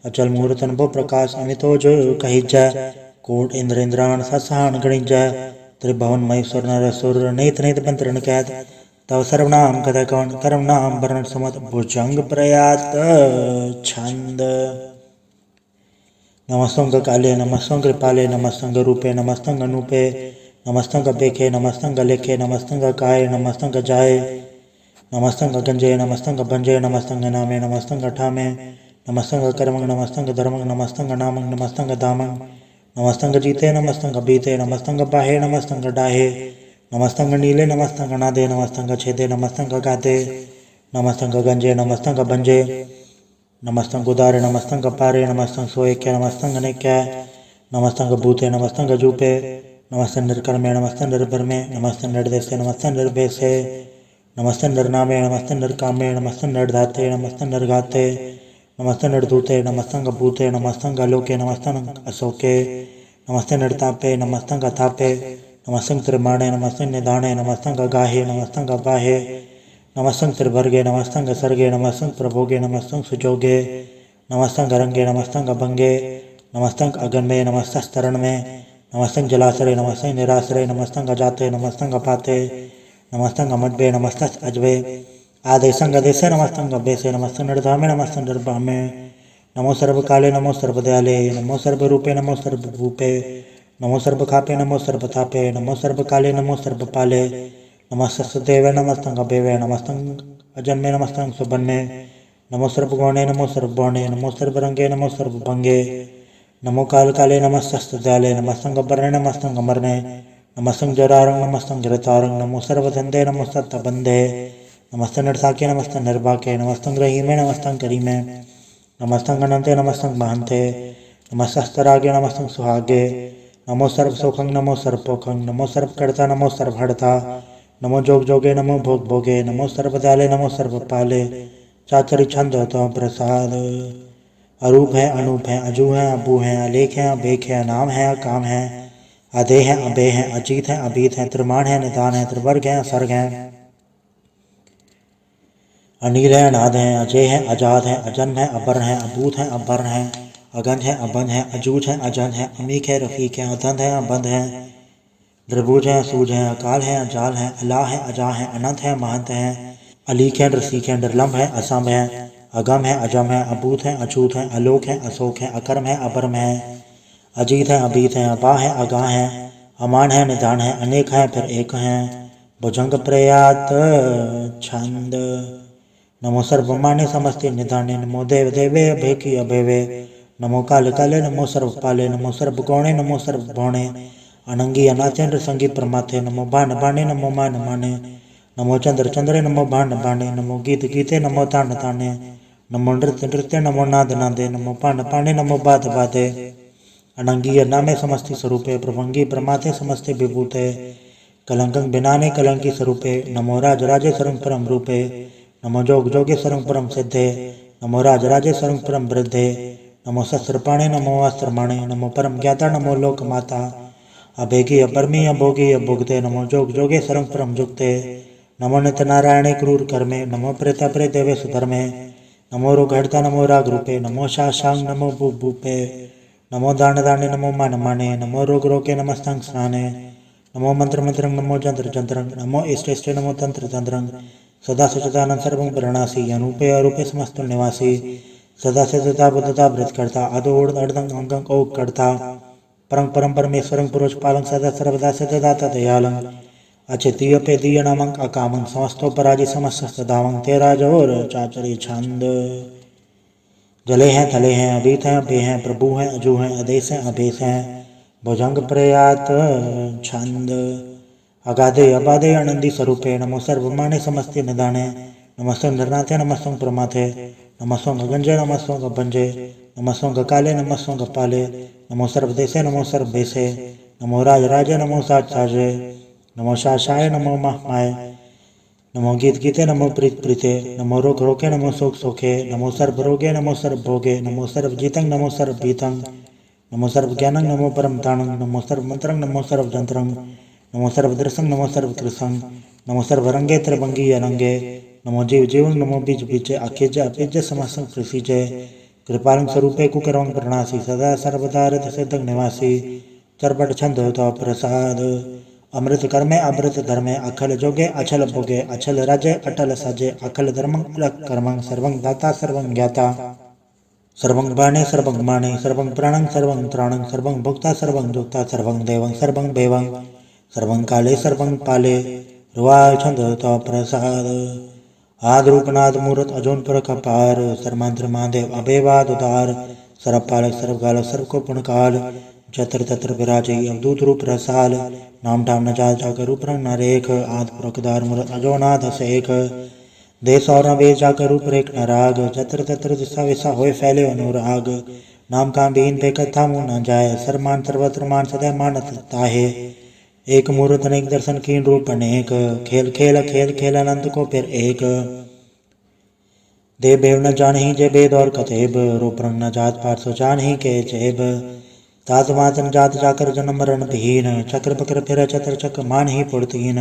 अचल मूर्त अनुभव प्रकाश अमितोज कहिजा कोट इंद्र इंद्राण ससहान गणिजा त्रिभुवन महेश्वर नर सुर नेत नेत मंत्रण कैद तव सर्वनाम कद कौन कर्म नाम वर्ण समत भुजंग प्रयात छंद नमस्तंग काले नमस्तंग कृपाले नमस्तंग रूपे नमस्तंग अनूपे नमस्तंग बेखे नमस्तंग लेखे नमस्तंग काय नमस्तंग जाए नमस्तंग गंजे नमस्तंग भंजे नमस्तंग नामे नमस्तंग ठामे नमस्तंग कर्मंग नमस्तंग धर्मंग नमस्तंग नामंग नमस्तंग धामंग नमस्तंग जीते नमस्तंग बीते नमस्तंग बाहे नमस्तंग डाहे नमस्तंग नीले नमस्तंग नादे नमस्तंग छेदे नमस्तंग गाते नमस्तंग गंजे नमस्तंग भंजे नमस्तंग उदारे नमस्तंग पारे नमस्तंग सोएक्य नमस्तंग नेक्य नमस्तंग भूते नमस्तंग जूपे नमस्ते निर्कर्मे नमस्ते निर्भरमे नमस्ते निर्देशे नमस्ते निर्भेसे नमस्ते निर्नामे नमस्ते निर्कामे नमस्ते निर्धाते नमस्ते निर्घाते नमस्ते निर्धूते नमस्तंग भूते नमस्तंग अलोके नमस्तंग अशोके नमस्ते निर्तापे नमस्तंग अथापे नमस्तंग त्रिमाणे नमस्ते निधाने नमस्तंग गाहे नमस्तंग बाहे नमस्तंग त्रिभर्गे नमस्तंग सर्गे नमस्तंग प्रभोगे नमस्तंग सुजोगे नमस्तंग रंगे नमस्तंग भंगे नमस्तंग अगन्मे नमस्तस्तरण में नमस्तंग जलाश्रय नमस्तंग निराश्रय नमस्तंग अजाते नमस्तंग अपाते नमस्तंग अमद्भे नमस्तंग अजवे आदेशंग अदेशे नमस्तंग अभ्यसे नमस्तंग निर्धामे नमस्तंग निर्भामे नमो सर्वकाले नमो सर्वदयाले नमो सर्वरूपे नमो सर्वभूपे नमो सर्वखापे नमो सर्वतापे नमो सर्वकाले नमो सर्वपाले नमस्तदेवे नमस्तंग अभेवे नमस्तंग अजन्मे नमस्तंग सुबन्ने नमो सर्वगुणे नमो सर्वगुणे नमो सर्वरंगे नमो सर्वभंगे नमो काल काले नमस्तस्तजाले नमस्तंग बरणे नमस्तंग अमरने नमस्तंग जरारंग नमस्तंग जरतारंग नमो सर्वधंदे नमो सत्तबंधे नमस्तंग निर्साके नमस्तंग निर्भाके नमस्तंग रहीमे नमस्तंग करीमे नमस्तंग अनंते नमस्तंग महंते नमस्तस्तरागे नमस्तं सुहागे। नमो सर्व सुखं नमो सर्वपोखं नमो सर्वकर्ता नमो सर्वहर्ता नमो जोग जोगे नमो भोग भोगे नमो सर्वदयाले नमो सर्वपाले। चाचरी छंद तो प्रसाद। अरूप है अनूप है अजू है अबू है अलेख है अबेख है नाम है काम है अधे है अबे है अजीत है अबीत है त्रिमाण है निदान है त्रिवर्ग है असर्ग है अनिल है अनाद है अजय है अजाद है अजन्म है अबर है अबूत है अबर है अगंध है अबंध है अजूझ है अजंध है अमीक है रफीक है अधंध है अबंध है द्रबूज है सूझ है अकाल है अजाल है अला है अजा है अनंत है महंत है अलीक है रसीक है निर्लम्ब है असम है अगम है अजम है अबूत है अछूत है अलोक है अशोक है अकर्म है अबरम है अजीत है अबीत है अबा है अगा है अमान है निदान है अनेक है फिर एक है भुजंग प्रयात छंद। नमो सर्वमाने समस्ते निधाने नमो देव देवे अभेकी अभेवे नमो काले काले नमो सर्वपाले नमो सर्वगौणे नमो सर्वभौणे अनंगी अनाथेन्द्र संगी प्रमाथे नमो भान भाने नमो मान माने नमो चंद्र चंद्रे नमो भान भाने नमो गीत गीते नमो तान ताने नमो नृत्य नृत्य नमो नाद नादे नमो पान पाने नमो बाध बाधे अनंगी नामे समस्ति स्वरूपे प्रभंगी प्रमाथे समस्ते विभूते कलंकं बिनाने कलंकी स्वरूपे नमो राज राजे सरंग परम रूपे नमो जोग जोगेश्वरं परम सिद्धे नमो राज राजेश्वरं परम वृद्धे नमो शस्त्रपाणे नमो अस्त्रमाणे नमो परम ज्ञाता नमो लोक माता अभेगी अपरमी अभोगी अभुगते नमो जोग जोगेश्वरं परम जुक्ते नमो नित्य नारायणे क्रूर कर्मे नमो प्रेता प्रेत देवे सुधर्मे नमो रोगहर्ता नमो राग रूपे नमो शाशांग नमो भूपे नमो दान दाने नमो मान माने नमो रोग रोके नमस्तंग स्नाने नमो मंत्र मंत्रं नमो जंत्र जंत्रं नमो इष्ट इष्ट नमो तंत्र तंत्रं सदा सचिदानंद सर्वं प्रणनासी अनूपे अरूपे समस्त निवासी सदा सदा बुद्धता वृत करता अदोड़ अर्धं अंगं औक करता परं परम परमेश्वरं पुरुष पालं सदा सर्वदा सदाता दयालं अचितीय पे दीय नामं अकामं समस्तो पराजि समस्त सदावं तेरा जोर चाचरी छंद। जले हैं थले हैं अभीत हैं अभे हैं प्रभु हैं अजू हैं अदेश हैं अभेश हैं भुजंग प्रयात छंद। अगाधे अबाधे आनंदी स्वरूपे नमो सर्वमाने समस्ते निदाने नमस्तं धरनाथे नमस्तं प्रमाथे नमस्तं गगंजे नमस्तं गभंजे नमस्तं गकाले नमस्तं गपाले नमो सर्वदेशे नमो सर्वभेशे नमो राज राजे नमो साज साजे नमो शाशाय नमो महामाय नमो गीत गीते नमो प्रीत प्रीते नमो रोग रोके नमो शोक सोखे नमो सर्व रोगे नमो सर्व भोगे नमो सर्व जीतं नमो सर्व भीतं नमो सर्व ज्ञानं नमो परम ताणं नमो सर्व मंत्रं नमो सर्व जंत्रं नमो सर्वदृशं नमो सर्वकृशं नमो सर्वरंगे त्रिभंगी अनंगे नमो जीव जीवं नमो बीज बीजे अखिज अपिज समस्तं कृषिजे कृपालं स्वरूपे कुकरवं प्रणासी सदा सर्वदा रत सिद्धं निवासी चरपट छंद तो प्रसाद। अमृत कर्मे अमृत धर्मे अखल जोगे अचल भोगे अचल राजे अटल सजे अखल धर्मं अलग कर्मं सर्वं दाता सर्वं ज्ञाता सर्वं बाणे सर्वं माणे सर्वं प्राणं सर्वं त्राणं सर्वं भोक्ता सर्वं जोक्ता सर्वं देवं सर्वं देवं सर्वं काले सर्वं पाले रुवाय छंद तो प्रसाद। आद्रूपनाद मूर्त अजोन पुरख अपार सर्वमंत्र महादेव अभेवाद उदार सर्वपालक सर्वकाल सर्वको पुण्यकाल जत्र तत्र विराजे अवधूत रूप रसाल नाम ठाम न जा जाकर रूप रंग न रेख आद पुरखदार मूर्त अजोनाथ सेख देश और न वेश जाकर रूप रेख न राग जत्र तत्र दिशा विशा होए फैले अनुराग नाम का बीन बेकथा मुँह न जाए सरमान सर्वत्र मान सदा मानत ताहे एक मूर्त अनेक दर्शन कीन रूप अनेक खेल खेल खेल खेल अनंत को फिर एक देव बेव न जान ही जय बेद और कथेब रूप रंग न जात पात सो जान ही के जेब तात मातन जात जाकर जन्म मरण विहीन चक्र पक्र फिर चतर चक्र मान ही पुड़तीन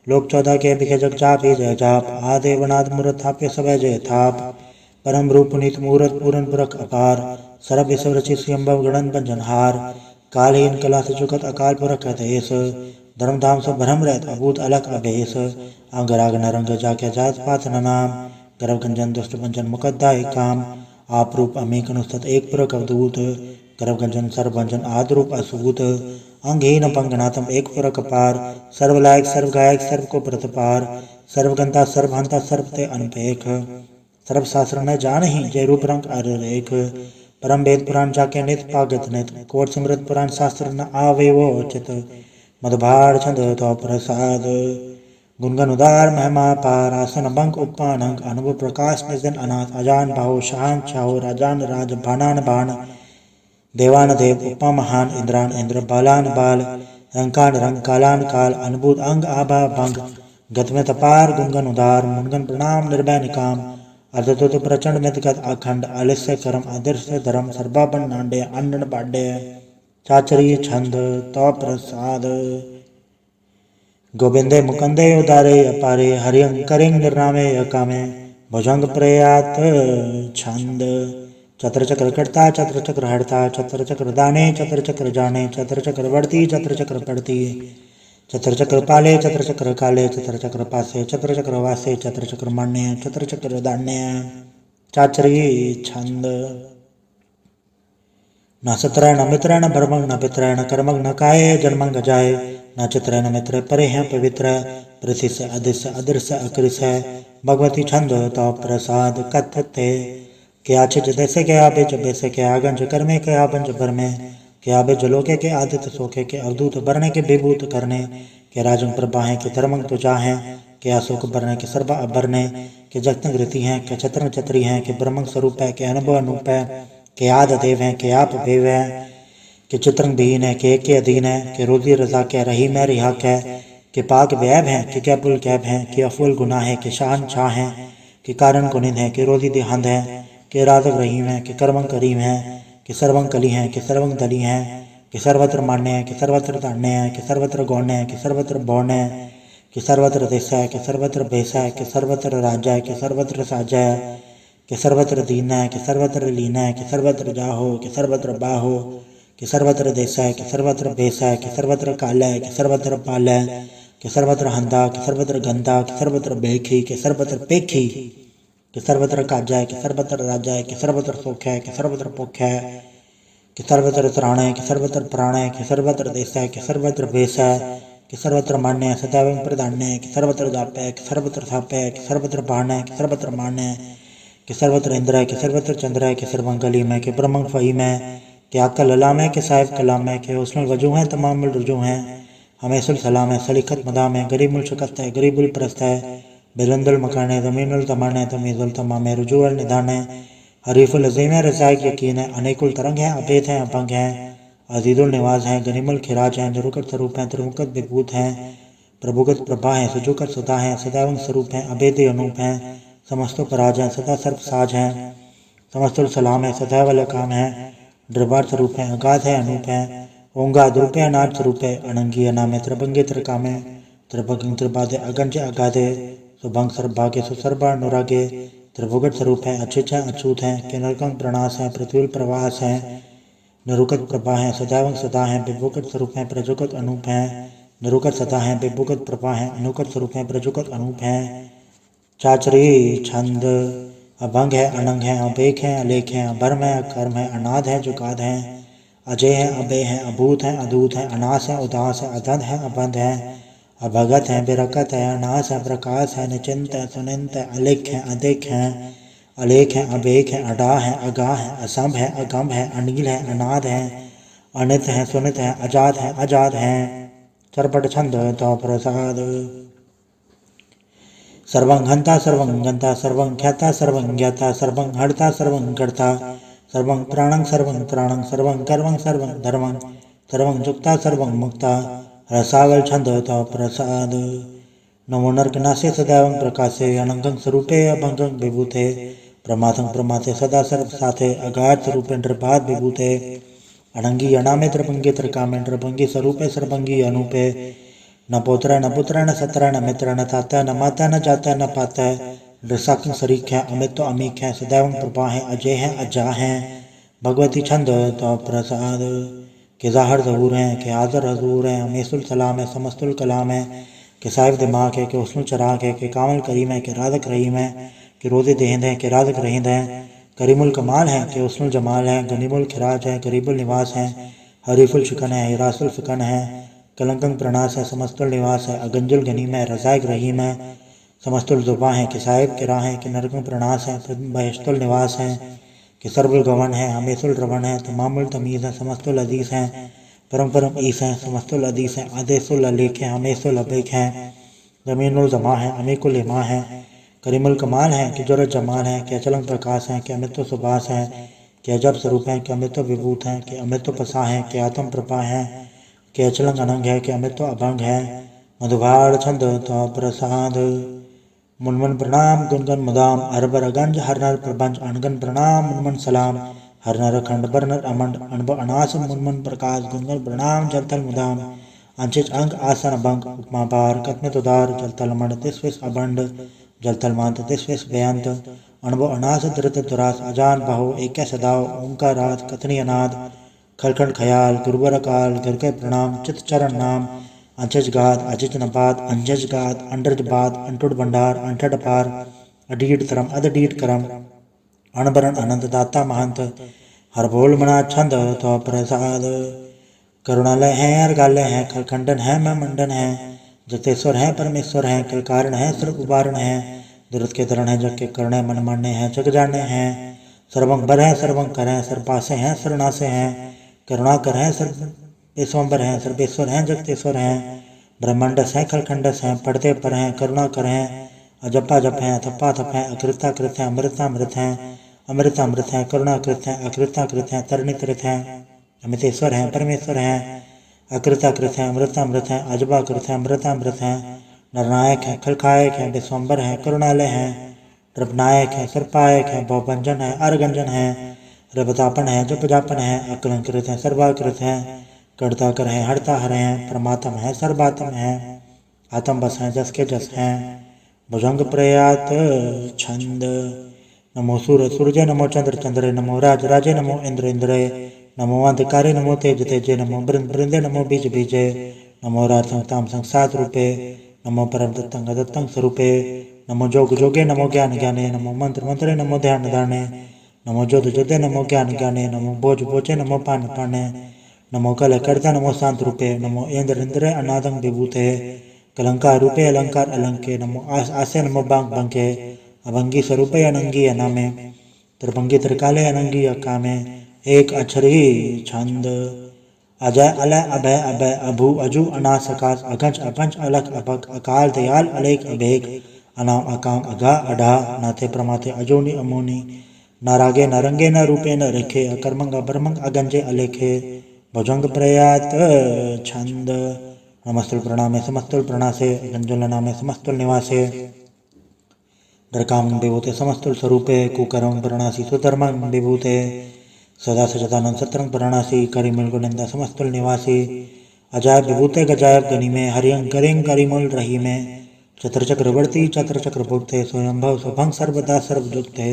लोक 14 के बिखे जग जाप ही जय जाप आदेवनाथ मूर्त थाप्य सब जय थाप परम रूप नीत मूर्त पूरन पुरख अपार सर्व विश्व रचित स्वयंभव गणन पंजनहार कालहीन कला से चुकत अकाल पुरख देश धर्मधाम से भ्रम रहत अभूत अलग अभेश अंगराग नरंग जाके जात पात न नाम गर्भ गंजन दुष्ट पंचन मुकद्दा एक काम आप रूप अमेक अनुस्तत एक पुरख अवधूत गर्भगंजन सर्वभंजन आद्रूप असूत अंगहीन पंगनाथम एक पुरख पार सर्वलायक सर्वगायक सर्व को प्रतपार सर्वगंता सर्वहंता सर्वते अनपेख सर्वशास्त्र न जान ही जय रूप रंग अरेख परम वेद पुराण जाके नित पागत नित कोट समृत पुराण शास्त्र न आवे वो चित मधुभार छंद तो प्रसाद गुणगन उदार महिमा पार आसन बंक उपानंक अनुभव प्रकाश निजन अनाथ अजान भाव शान छाओ राजान राज भानान भान देवान देव उपमा महान इंद्रान इंद्र बालान बाल रंकान रंग कालान काल अनुभूत अंग आभा भंग गतमेत अपार गुंगन उदार मुनगन प्रणाम निर्भय निकाम अर्धतुत प्रचंड मितगत अखंड आलस्य करम आदर्श धर्म सर्वापन नांडे अन्नन पाड्य चाचरी छंद तो प्रसाद गोविंदे मुकंदे उदारे अपारे हरियं करिंग निर्नामे अकामे भुजंग प्रयात छंद चत्र चक्र कर्ता चत्र चक्र हरता चत्र चक्र दाने चत्र चक्र जाने चत्र चक्र बढ़ती चत्र चक्र पड़ती चत्र चक्र पाले चत्र चक्र काले चत्र चक्र पासे चत्र चक्र वासे चत्र चक्र मान्य चत्र चक्र दान्य चाचरी छंद न सत्र न मित्र न भरमंग न पित्र न कर्मंग न काये जन्मंग जाए न चित्र न मित्र परे हैं पवित्र प्रसिस अदिस अदृश अकृस भगवती छंद तो प्रसाद कथते के आछिज जैसे के आबे जबैसे के आगंज कर्मे के आबंज भर में के आबे जलोके के आदित्य सोखे के अवधूत बरने के बेभूत करने के राजन प्रभाहें के धर्मंग तुजा हैं के अशोक बरने के सर्वा अबरने के जगतंग रीति हैं के छत्रंग छत्री हैं के ब्रह्मंग स्वरूप है के अनुभव अनूप है के आद देव हैं के आप भेव है के चित्रंग बीन है के अधीन है के रोजी रजा के रहीम है रिहाक है के पाक वैब हैं के कैपुल कैब हैं के अफुल गुनाह है के शाहन शाह हैं के कारण कुनिंद है के रोजी देहंद है के राधक रहीम है कि कर्मंग करीम है कि सर्वंग कली हैं कि सर्वंग दली हैं कि सर्वत्र मान्य है कि सर्वत्र तान्य है कि सर्वत्र गौण्य है कि सर्वत्र बौण्य है कि सर्वत्र देश है कि सर्वत्र भेष है कि सर्वत्र राजा है कि सर्वत्र साजा है कि सर्वत्र दीन है कि सर्वत्र लीन है कि सर्वत्र जाहो कि सर्वत्र बाहो कि सर्वत्र देश है कि सर्वत्र भेष है कि सर्वत्र काल है कि सर्वत्र पाल है कि सर्वत्र हंदा कि सर्वत्र गंदा कि सर्वत्र बेखी कि सर्वत्र पेखी कि सर्वत्र काजा है कि सर्वत्र राजा है कि सर्वत्र सुख है कि सर्वत्र पुख है कि सर्वत्र त्राण है कि सर्वत्र प्राण है कि सर्वत्र देश है कि सर्वत्र भेष है कि सर्वत्र मान्य है सदैव प्रधान्य है कि सर्वत्र जाप है कि सर्वत्र थाप है कि सर्वत्र बाण है कि सर्वत्र मान्य है कि सर्वत्र इंद्र है कि सर्वत्र चंद्र है कि सर्वंगली में कि ब्रह्मंग फहीम है कि आकल अलाम है कि साहिब कलाम है कि उसमें वजू हैं तमाम रुजू हैं हमेशुल सलाम है सलीखत मदाम है गरीबुल शिकस्त है गरीबुल प्रस्त है बिरंदुल मकान है ज़मीनुल तमान है तमीज़ुल तमाम है रुजूअल निदान है हरीफुल अज़ीम है रज़ाइक यकीन है अनेकुल तरंग है अभेद है अभंग है अजीज़ुल निवाज है गनीमुल खिराज है निरुकत स्वरूप है त्रिमुकत विभूत है प्रभुगत प्रभा है सुजुकत सदा है सदावंग स्वरूप है अभेद अनूप है समस्तो पराज है सदा सर्प साज है समस्तुल सलाम है सदैव काम है दरबार स्वरूप है अगाध है अनूप है ओंगा द्रुप है अनाज स्वरूप है अनंगी अनाम है त्रिभंगे त्रिकाम है त्रिभंग त्रिबाधे अगंज अगाधे सुभंग सर्भाग्य सुसर्भा अनुरागे त्रिभुगत स्वरूप है अच्युत है अछूत है के नरकंग प्रणास है पृथ्वी प्रवास है निरुकत प्रभा है सदावंग सदा है विभुगत स्वरूप है प्रजुगत अनूप है निरुकत सदा है विभुगत प्रभा है अनुकत स्वरूप है प्रजुगत अनूप है चाचरी छंद अभंग है अनंग है अपेक है अलेख है अभर्म है अकर्म है अनाद है जुगाद है अजय है अभय है अभूत है अदूत है अनास है उदास है अधद है अबंध है अभगत है बिरकत है अनास है प्रकाश है निचिंत है सुनिंत है अलिख है अधिक है अलेख है अबेक है अडा है अगाह है असंभ है अगम है अनिल है अनाद है अनित है सुनित है अजात है अजात है चरपट छंद तो प्रसाद सर्वं हंता सर्वं गंता सर्वं ख्याता सर्वं ज्ञाता सर्वं हरता सर्वं कर्ता सर्वं प्राणं सर्वं त्राणं सर्वं कर्मं सर्वं धर्मं सर्वं जुक्ता सर्वं मुक्ता रसावल छंद तो प्रसाद नमो नरकनासे सदैवं प्रकाशे अनंगं स्वरूपे अभंगं विभूते प्रमाथं प्रमाथे सदा सर्व साथे अगाध स्वरूपे निर्बाध विभूते अनंगी अनामे त्रिभंगे त्रिकामे त्रिभंगी स्वरूपे सर्वंगी अनूपे न पोत्र न पुत्र न सत्र न मित्र न ताता न माता न जाता न पाता रसाक शरीक है अमित तो अमीक है सदैव प्रभा है अजय है अजा है भगवती छंद तो प्रसाद के ज़ाहिर ज़हूर हैं के हाज़र हजूर हैं हमेशुल सलाम है समस्तुल कलाम है के साहिब दिमाग है के उसनुल चराग है के कामल करीम है के राधक रहीम है के रोज़े देहिंद है के राधक रहींद है करीमुल कमाल है के उसनुल जमाल है गनीमुल खिराज है गरीबुल निवास है हरीफुल शिकन है हिरासुल फिकन है कलंकंग प्रणास है समस्तुल निवास है अगंजुल गनीम है रज़ाइक रहीम है समस्तुल जुबा है कि साहिब के राह है कि नरकंग प्रणास है बहिश्तुल निवास है कि सर्वुल गवन है हमेशुल रवन है तमामुल तमीज़ है समस्तुल अजीज़ है परम परम ईस है समस्तुल अदीस है आदेशुल अलीक है हमेशुल अबीक है ज़मीनुल जमा है अमीकुल इमा है करीमुल कमाल है कि जुरत जमाल है कि अचलंग प्रकाश है कि अमित सुबास है के अजब स्वरूप हैं, कि अमृत विभूत हैं, कि अमृत पसा हैं, कि आत्म प्रभा हैं, कि अचलंग अनंग है, कि अमृत अभंग है। मधुभाड़ छंद तो प्रसाद मुनमन प्रणाम गुनगन मुदाम अरबर अगंज हर नर प्रबंज अनगन प्रणाम मुनमन सलाम हर नर खंड बर नर अमंड अनब अनास मुनमन प्रकाश गुनगन प्रणाम जलतल मुदाम अंचिच अंग आसन भंग उपमा पार कत्मित उदार जलतल मंड तिस्विस अबंड जलतल मांत तिस्विस बेअंत अणबो अनास धृत दुरास अजान बाहो एक सदाव ओंकारात कथनी अनाद खलखंड खयाल गुरुबर अकाल गिरके प्रणाम चित चरण नाम अंचज गाद अजिज नपाद अंजज गाद अंडरज बाद अंटुड भंडार अंठड पार अडीड तरम अदडीड करम अणबरन अनंत दाता महंत हर बोल मना छंद तो प्रसाद करुणालय है अर्गालय है खलखंडन है मैं मंडन है जतेश्वर है परमेश्वर है कल कारण है सर्व उबारण है दुरत के तरण है जग के करणे मन मानने हैं जग जाने हैं सर्वंग बर है सर्वंग कर हैं सर्वपासे हैं सर्वनासे हैं करुणा कर हैं सर्वेश्वर हैं सर्वेश्वर हैं जगतेश्वर हैं ब्रह्मांडस हैं खलखंडस हैं पढ़ते पर हैं करुणा कर हैं अजपा जप हैं थप्पा थप हैं अकृता कृत हैं अमृतामृत हैं अमृतामृत हैं करुणा कृत हैं अकृताकृत हैं तरणी कृत हैं अमितेश्वर हैं परमेश्वर हैं अकृताकृत हैं अमृतामृत हैं अजबाकृत हैं अमृतामृत हैं नरनायक हैं खलखायक हैं विश्वम्बर हैं करुणालय हैं रपनायक हैं सर्पायक हैं भवभंजन है अर्गंजन है रपतापन है जपजापन है अकलंकृत हैं सर्वाकृत हैं कर्ता कर हैं हरता हर हैं परमात्म है सर्वात्म है आत्म बस हैं जस के जस हैं भुजंग प्रयात छंद नमो सूर्य नमो चंद्र चंद्रे नमो राज राजे नमो इंद्र इंद्रे नमो अंधकारे नमो तेज तेजे नमो बृंदे नमो बीज बीजे नमो राम संसात रूपे नमो परम दत्तंग दत्तंग स्वरूपे नमो जोग जोगे नमो ज्ञान ज्ञाने नमो मंत्र मंत्रे नमो ध्यान दाने नमो जोध जोधे नमो ज्ञान ज्ञाने नमो बोझ बोचे नमो पान पाने नमो कल कर्ता नमो शांत रूपे नमो इंद्र इंद्र अनादंग विभूते कलंकार रूपे अलंकार अलंके नमो आसे नमो बांग बंके अभंगी स्वरूपे अनंगी अनामे त्रिभंगी त्रिकाले अनंगी अकामे एक अक्षर ही छंद अजय अलय अभय अभय अभु अजु अनास अकाश अगंज अपंच अलख अपक अकाल दयाल अलेख अभेक अनाम अकाम अघा अढ़ा नाथे प्रमाथे अजोनी अमोनी न रागे न रंगे न रूपे न रेखे अकर्मंग अबरमंग अगंजे अलेखे भुजंग प्रयात छंद नमस्तुल प्रणामे समस्तुल प्रणासे गंजुल नामे समस्तुल निवासे दरकाम विभूते समस्तुल स्वरूपे कुकरम प्रणासी सुधर्मं विभूते सदा सचदानंद सत्रंग प्रणासी करिमुल गुनिंदा समस्तुल निवासी अजायब विभूते गजायब गनि में हरियं करिंग करिमुल रही में चत्र चक्रवर्ती चत्र चक्र भुक्ते स्वयंभव स्वभंग सर्वदा सर्वजुक्ते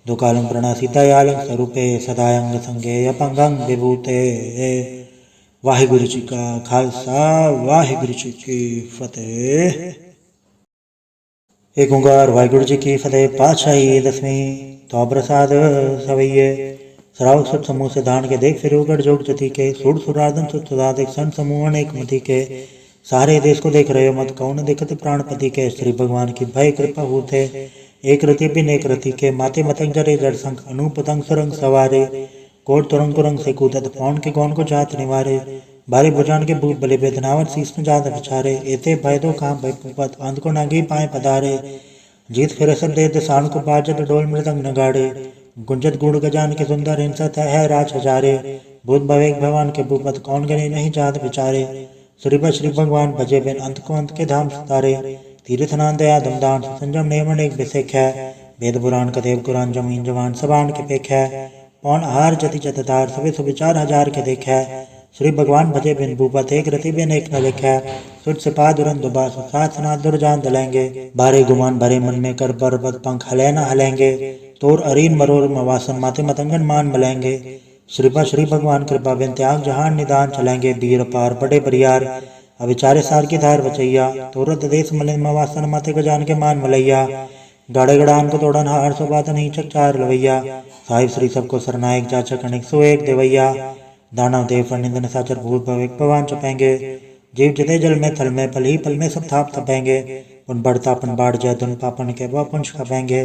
दुकालम प्रणासी दयालंग स्वरूपे सदायंग संगे अपंगंग विभूते वाहिगुरु जी का खालसा वाहिगुरु जी की फतेह। एक ओंकार वाहिगुरु जी की फतेह। पातशाही 10वीं तो प्रसाद सवैये श्रावक सुत समूह से धान के देख फिर उगड़ जोग जति के सुर सुरादन सुत सुदाद एक सन समूहन एक मति के सारे देश को देख रहे हो मत कौन देखत प्राणपति के श्री भगवान की भय कृपा होते एक रति बिन एक रति के माते मतंग जरे जड़ संख अनुपतंग सुरंग सवारे कोट तुरंग कुरंग से कूदत पौन के कौन को जात निवारे भारी भुजान के भूत बलि वेदनावर शीस में जात विचारे एते भय दो काम भय पुपत अंध को नागी पाए पधारे जीत फिर सब दे दिशान को बाजत डोल मृदंग नगाड़े गुंजत गुड़ गजान के सुंदर हिंसत है राज हजारे भूत भवेक भगवान के भूपत कौन गने नहीं जात विचारे श्री भगवान भजे बिन अंत को अंत के धाम सुतारे तीर्थनान दया दमदान संजम नेमन एक बिसेख है वेद पुराण कदेव कुरान जमीन जवान सबान के पेख है पौन आहार जति जतदार सभी सुविचार हजार के देख है श्री भगवान भजे बिन भूपत एक रति बिन एक न लिख है सुट सिपा दुरन दुबा साथ ना दुर्जान दलेंगे बारे गुमान भरे मन में कर बरबद पंख हले न हलेंगे तोर अरीन मरोर मवासन माते मतंगन मान मलेंगे श्री भगवान कृपा बिन त्याग जहान निदान चलेंगे बीर पार बड़े बरियार अविचारे सार की धार बचैया तोरत देश मलिन मवासन माते गजान के मान मलैया गाड़े गड़ान को तोड़न हार सो बात नहीं चकचार लवैया साहिब श्री सबको सरनायक जाचक अनेक सो एक देवैया दानव देव निंदन साचर भूत भविक भगवान चपेंगे जीव जते जल में थल में पल ही पल में सब थाप थपेंगे उन बढ़ता अपन बाढ़ जय धुन पापन के पुंज खपेंगे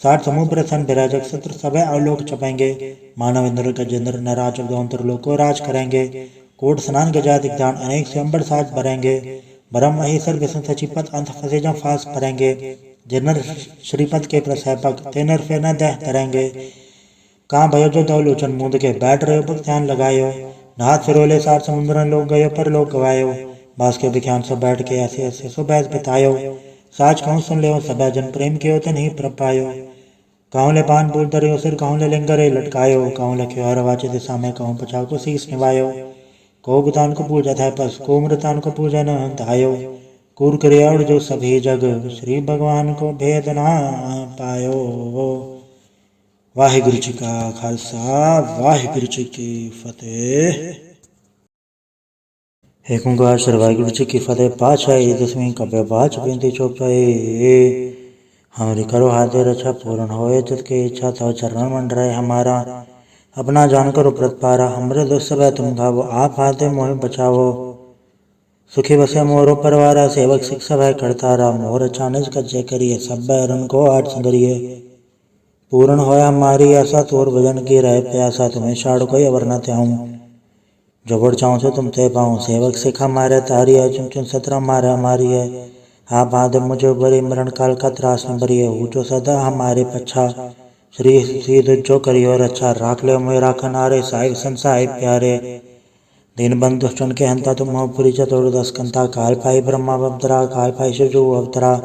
60 समूह प्रसन्न विराजक सत्र सभय अवलोक चपेंगे मानव इंद्र गजेंद्र नराज गौंतर लोक को राज करेंगे कोट स्नान गजा दिग्दान अनेक स्वयंबर साज भरेंगे ब्रह्म महेश्वर विष्णु सचिपत अंत फसे जम फास भरेंगे जिनर श्रीपद के प्रसैपक तेनर फेना दह करेंगे कहाँ भयो जो दो लोचन मूंद के बैठ रहे हो भक्त ध्यान लगायो। नाथ फिरोले सार समुद्रन लोग गयो पर लोग गवायो। बास के विख्यान सब बैठ के ऐसे ऐसे सो बैस बितायो। साच कहूँ सुन ले सब जन प्रेम के होते नहीं प्रभ पायो। कहूँ ले पान पूर दरियो सिर कहूँ ले लिंगरे लटकायो। कहूँ ले क्योर वाचे दिशा में कहूँ बचाव को शीस निभायो। को बुतान को पूजा था पस को मृतान को पूजन धायो। कूर क्रियाड़ जो सभी जग श्री भगवान को भेद ना पायो। वाहिगुरु जी का खालसा वाहिगुरु जी की फतेह। एक ओंकार श्री वाहिगुरु जी की फतेह। पातशाही दसवीं कव्य पाँच बिनती चौपाई। हमारी करो हाथे रक्षा पूर्ण होए जिसकी इच्छा था चरण मंड रहे हमारा। अपना जान करो प्रतपारा हमरे दुख सब तुम गावो। आप हाथे मोह बचावो सुखी बसे मोरो परवारा। सेवक शिक्षा भय करतारा मोर अचानज कच्चे करिए सब बैरन को आठ संगरिए। पूर्ण होया हमारी आशा तोर भजन की रहे प्यासा। तुम्हें छाड़ कोई अवर न त्याऊं जो बढ़ चाहूँ से तुम ते पाऊँ। सेवक सिखा मारे तारी है चुन चुन सतरा मारे हमारी है। आप आदम मुझे बरी मरण काल का त्रास न बरिए। जो सदा हमारे पच्छा श्री सीध जो करियो रक्षा। राख ले मुझे राखन आरे साहिब संसाय प्यारे। दीन बंधु दुष्टन के हंता तुम हो पुरी चतुर्दश कंता। काल पाई ब्रह्मा अवतरा काल पाई शिवजू अवतरा।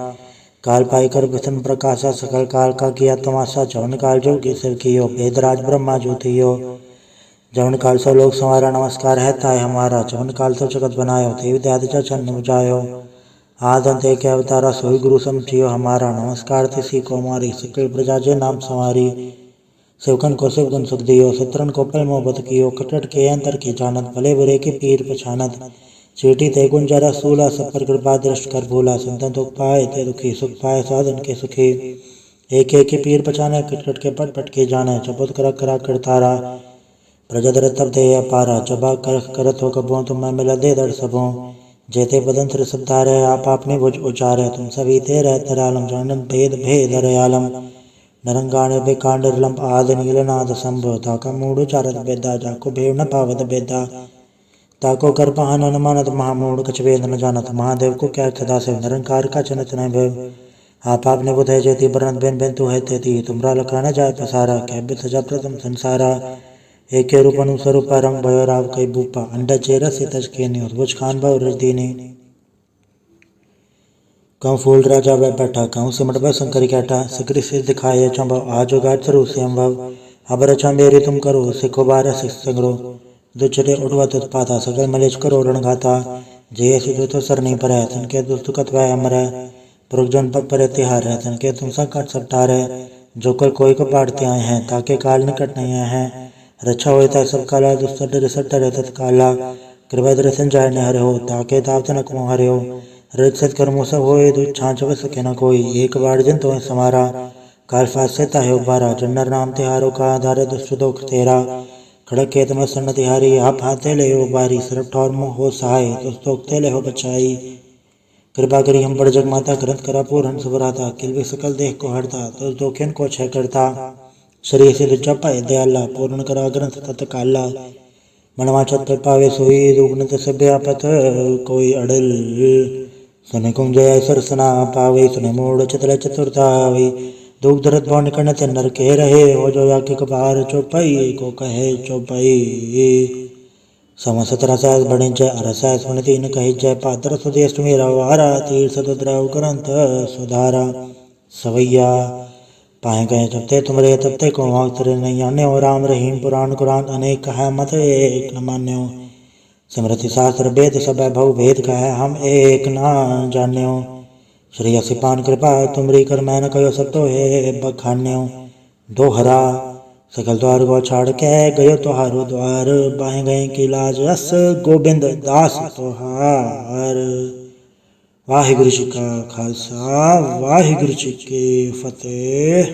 काल पाई कर विष्णु प्रकाशा सकल काल का किया तमाशा। जवन काल जो की सिर कियो वेदराज ब्रह्मा ज्योतियो। जवन काल सो लोक संवारा नमस्कार है ताय हमारा। जवन काल सो जगत बनायो देवी दयादि चरण बुझायो। आद अंत एक अवतारा सोई गुरु समझियो हमारा। नमस्कार तिसी को मारी सकल प्रजा जे नाम संवारी। सेवकन को शिव गुण सुख दियो शत्रन को पल मोहब्बत कियो। कटट के अंतर की जानत भले बुरे की पीर पछानत। चीटी ते गुण जरा सूला सब पर कृपा दृष्ट कर भूला। संतन दुख पाए ते दुखी सुख पाए साधन के सुखी। एक एक की पीर पछाने कटकट के पट पट के जाने। चबुत कर करा करतारा प्रजदर तब दे पारा। चबा करत हो कबो तुम मिला दे दर सबों। जेते बदन सिर सबदारे आप आपने भुज उचारे। तुम सभी ते रहते आलम जानन भेद भेद आलम। नरंगाण बेकांड लंब आद नीलनाद संभव। ताका मूड उचारत बेदा जाको भेव न पावत बेदा। ताको कर पहन न मानत महामूड कछ वेद न जानत। महादेव को क्या सदा से निरंकार का चनत न भेव। आप आपने बुधे जेती बरन बेन बेन तू है तेती। तुमरा लखा न जाय पसारा कैबित सजा प्रथम संसारा। एक रूप अनुस्वरूपा रंग भयो राव कई भूपा। अंडा चेरा से तज के न्यूज खान भाव रजदीनी। कहूँ फूल राजा वह बैठा कहूँ सिमट वह शंकर कैटा। सिकरी से दिखाए चंबव आजो गाट सरू से अम्भव। अब रचा मेरी तुम करो सिखो बार सिख संगरो। दुचरे उठवा तुत्पाता सगल मलेच करो रणघाता। जय सिद्धो तो सर नहीं पर है तन के दुष्ट कतवा अमर है। पुरखजन पग पर तिहार है तन के तुम संकट सपटार है। जो कर कोई को बाढ़ते आए हैं ताके काल निकट नहीं आए हैं। रक्षा होता सब काला दुष्ट रिसट रहे तत्काला। कृपा दर्शन जाय न हरे हो ताके तावत न को हरे हो। रज सत कर्मो सब होए दो छाछ बस सके न कोई। एक बार जिन तो समारा काल फास से ताहे उबारा। जन्नर नाम तिहारो का आधार दुष्ट दुख तेरा। खड़क खेत में सन्न तिहारी आप हाथे ले हो बारी। सिर्फ ठौर मुँह हो सहाय दुष्टोक्ते ले हो बचाई। कृपा करी हम बड़ जग माता ग्रंथ करा पूरन सुभराता। किल सकल देह को हरता तो दोखेन को छह करता। शरीर से लज्जा पाए दयाला पूर्ण करा ग्रंथ तत्काला। मनवाचत पर पावे सोई दुगुण सभ्य आपत कोई अड़ल। सुने कुंज सरसना पावे सुने मोड़ चतुर चतुरतावे। दुख दरद भवन कणत नर के रहे हो जो याके कबार चौपाई को कहे चौपाई। सम 17 सहस बड़े जय अरसह सुन तीन कहे जय। पात्र सुदेश मेरा वारा तीर्थ द्रव ग्रंथ सुधारा। सवैया पाए गए जब ते तुमरे तब ते को वाक्तरे नहीं आने हो। राम रहीम पुराण कुरान अनेक है मत एक न मान्यो। स्मृति शास्त्र वेद सब भव भेद कह हम एक न जान्यो। श्री असिपान कृपा तुमरी कर मैं न कहो सब तो है बखान्यो। दोहरा सकल द्वार को छाड़ के गयो तोहारो द्वार। बाहे गए की लाज अस गोबिंद दास तोहार। वाहिगुरु जी का खालसा वाहिगुरु जी की फतेह।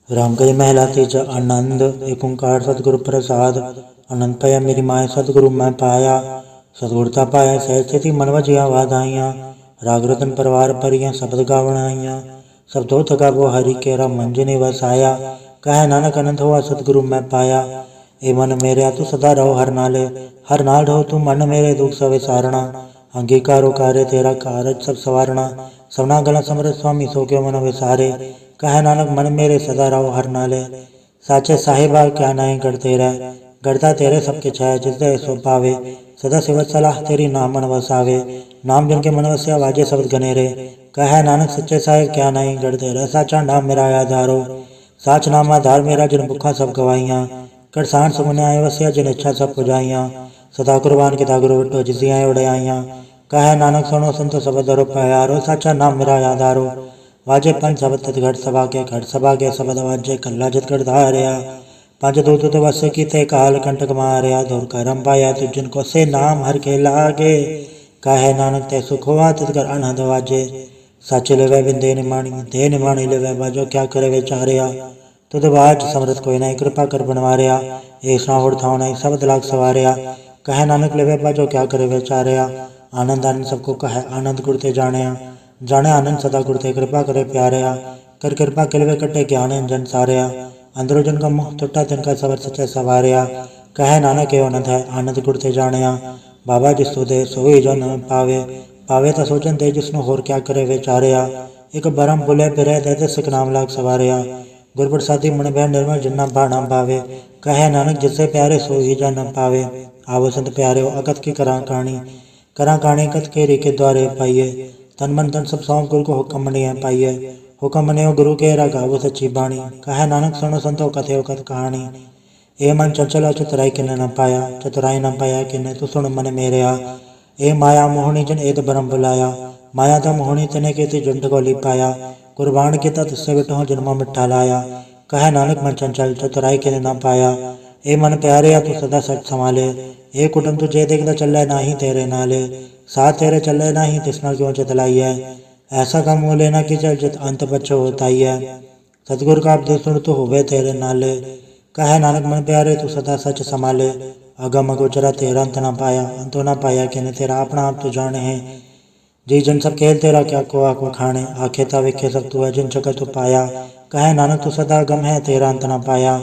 राम कई महला तेजा आनंद एक ओंकार सतगुरु प्रसाद। आनंद पाया मेरी माए सतगुरु मैं पाया। सतगुरता पाया सहस्ति मन वजिया वाधाइया। राग रतन परवार परिया शब्द गावणाइया। सब तो थका वो हरि केरा मंजने वसाया। कह नानक अनंत हुआ सतगुरु मैं पाया। ए मन मेरे तू सदा रहो हर नाले। हर नाल रहो तू मन मेरे दुख सवे सारणा। अंगीकारो कार्य तेरा कारज सब सवारणा। सवना गला समृत स्वामी सो क्यों मन विसारे। कहे नानक मन मेरे सदा रहो हर नाले। साचे साहिबा क्या नहीं गढ़ तेरा, गढ़ता तेरे सबके छाय जिसदे सो पावे। सदा सिवत सलाह तेरी नाम मन वसावे, नाम जिनके मन वस्या वाजे शब्द गनेरे। कहे नानक सच्चे साहिब क्या नहीं गढ़ तेरा, साचा नाम मेरा आधारो। साच नाम आधार मेरा जिन भुखा सब गवाइयाँ, कर सांड सगुने आए वस्या जिन इच्छा सब पुजाइयाँ। सदा कुर्बान किता गुरु विठो जिसियाँ उड़ाइयाँ, कहे नानक सुनो संतो सब धरो प्यारो। साचा नाम मेरा आधारो, वाजे पंच शब्द तत घट सभा के, घट सभा के शब्द वाजे कल्ला जित कर धारया। पंच दूत तो वस की ते काल कंटक मारया, धुर करम पाया तुझ जिनको से नाम हर के लागे। कहे नानक ते सुख हुआ तित कर अनहद वाजे। साचे लेवे बिन दे निमाणी, दे निमाणी लेवे बाजो क्या करे विचारया। तुद बाज समरथ कोई नहीं कृपा कर बनवारया, ऐसा होड़ थाव नहीं शब्द लाग सवारया। कहे नानक लेवे बाजो क्या करे विचारया, आनंद आनंद सबको कहे आनंद गुरते जाणया। जाने आनंद सदा गुरते कृपा करे प्यारया, कर कृपा किलवे कटे ज्ञान जन सारया। अंदरो जन का मुँह टुटा तिनका सबर सच्चे सवारया। कहे नानक एवं आनंद है आनंद गुरते जाणया, बाबा जिसो दे सोई जो न पावे। पावे तो सोचन दे जिसनु होर क्या करे विचारया। एक बरम बुले फिरे दे सिख नाम लाग सवारया, गुर प्रसादी मन भय निर्मल जिन्ना बाणा भावे। कहे नानक जिससे प्यारे सोई जन न पावे, आवो संत प्यारे अकत की करा कहानी कत के रीके द्वारे पाइये। तन मन तन सब सौंप गुरु को हुक्म मनिए पाइये, हुक्म मनियो गुरु के रागावो सच्ची बाणी। कहे नानक सुनो संतो कथयो कथ कहानी, ए मन चंचल चतुराई किन्ने न पाया, चतुराई न पाया किन्ने तू सुन मन मेरे आ। ए माया मोहनी जन एत बरम बुलाया, माया था मोहनी तने के ती झुंड को ली पाया। कुर्बान किता तुझसे बिटो जन्म मिठा लाया, कहे नानक मन चंचल चतुराई किन्ने न पाया। ए मन प्यारे आ तू सदा सच संभाले, ए कुटुम तुझे देखता चले नाही तेरे नाले। साथ तेरे चले नाही तिसना क्यों चतलाई है, ऐसा काम हो लेना कि चल जित अंत बच्चो होता ही है। सतगुरु का उपदेश सुन तो होवे तेरे नाले, कहे नानक मन प्यारे तू सदा सच संभाले। अगम गोचरा तेरा अंत न पाया, अंत न पाया किने तेरा अपना आप तू जाने है। जी जन सब खेल तेरा क्या को आको खाने, आखे ता विखे सब तू है जिन जगत तू पाया। कहे नानक तू सदा गम है तेरा अंत न पाया,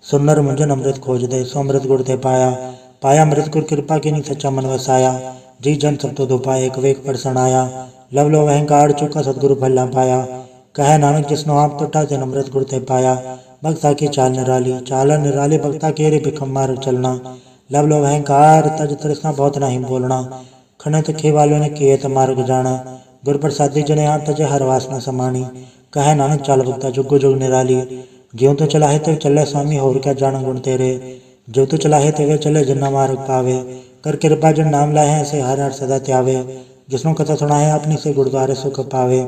सुनर मुंजन अमृत खोज दे सो अमृत गुर दे पाया। पाया अमृत गुर कृपा की नहीं सच्चा मन वसाया, जी जन सब तो दुपाए एक वेक पर सनाया। लव लो अहंकार चुका सतगुरु भला पाया, कहे नानक जिसनो आप टूटा जन अमृत गुर ते पाया। भक्ता की चाल निराली भक्ता केरी भिखम मार चलना। लव लो अहंकार तज तृष्णा बहुत नहीं बोलना, खनत खे वालों ने किए त मार्ग जाना। गुर प्रसादी जने आप तजे हर वासना समानी, कहे नानक चाल भक्ता जुगो जुग निराली। ज्यों तो चलाहे ते चले स्वामी होर क्या जान गुण तेरे, जो तो चलाहे ते चले जिन्ना मार्ग पावे। कर कृपा जन नाम लाए ऐसे हर हर सदा त्यावे, जिसनो कथा सुनाए अपनी से गुरुद्वारे सुख पावे।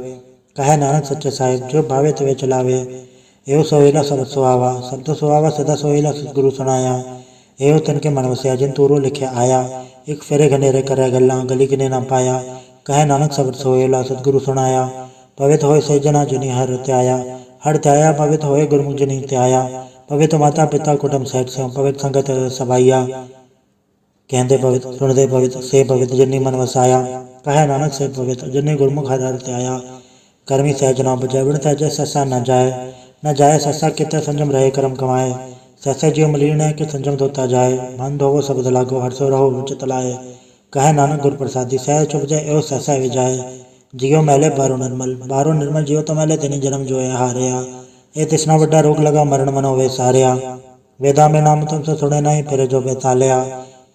कहे नानक सच्चे साहिब जो भावे तवे चलावे, एव सोहेला सब सुहावा शब्द सुहावा सदा सोहेला सतगुरु सुनाया। एव तन के मन वसया जिन तूरो लिखे आया, एक फेरे घनेरे करे गल्ला गली किने ना पाया। कहे नानक शब्द सोहेला सतगुरु सुनाया, पवित्र होए से जना जिनी हर त्याया। हर त्याया पवित्र होए गुरमुख जिनी त्याया, पवित्र माता पिता कुटुंब सहित से पवित्र संगत सभाइया। कहते पवित्र सुनते पवित्र से पवित्र जिन्नी मन वसाया, कहे नानक से पवित्र जिन्नी गुरमुख हर हर त्याया। कर्मी सहज न बुझे विण तजय ससा न जाए ससा कित संजम रहे कर्म कमाए। सहसा जीव मलिन है कि संजम धोता जाए, मन धोवो शब्द लागो हर्षो रहो उचित लाए। कहे नानक गुर प्रसादी सहज चुप जाए एवं सहसा विजाए। जियो मैले बारो निर्मल जियो तो मैले तेनी जन्म जो है हारया। ए तिसना बड़ा रोग लगा मरण मनो वे सारया, वेदा में नाम तुमसे सुने नहीं फिर जो बेतालया।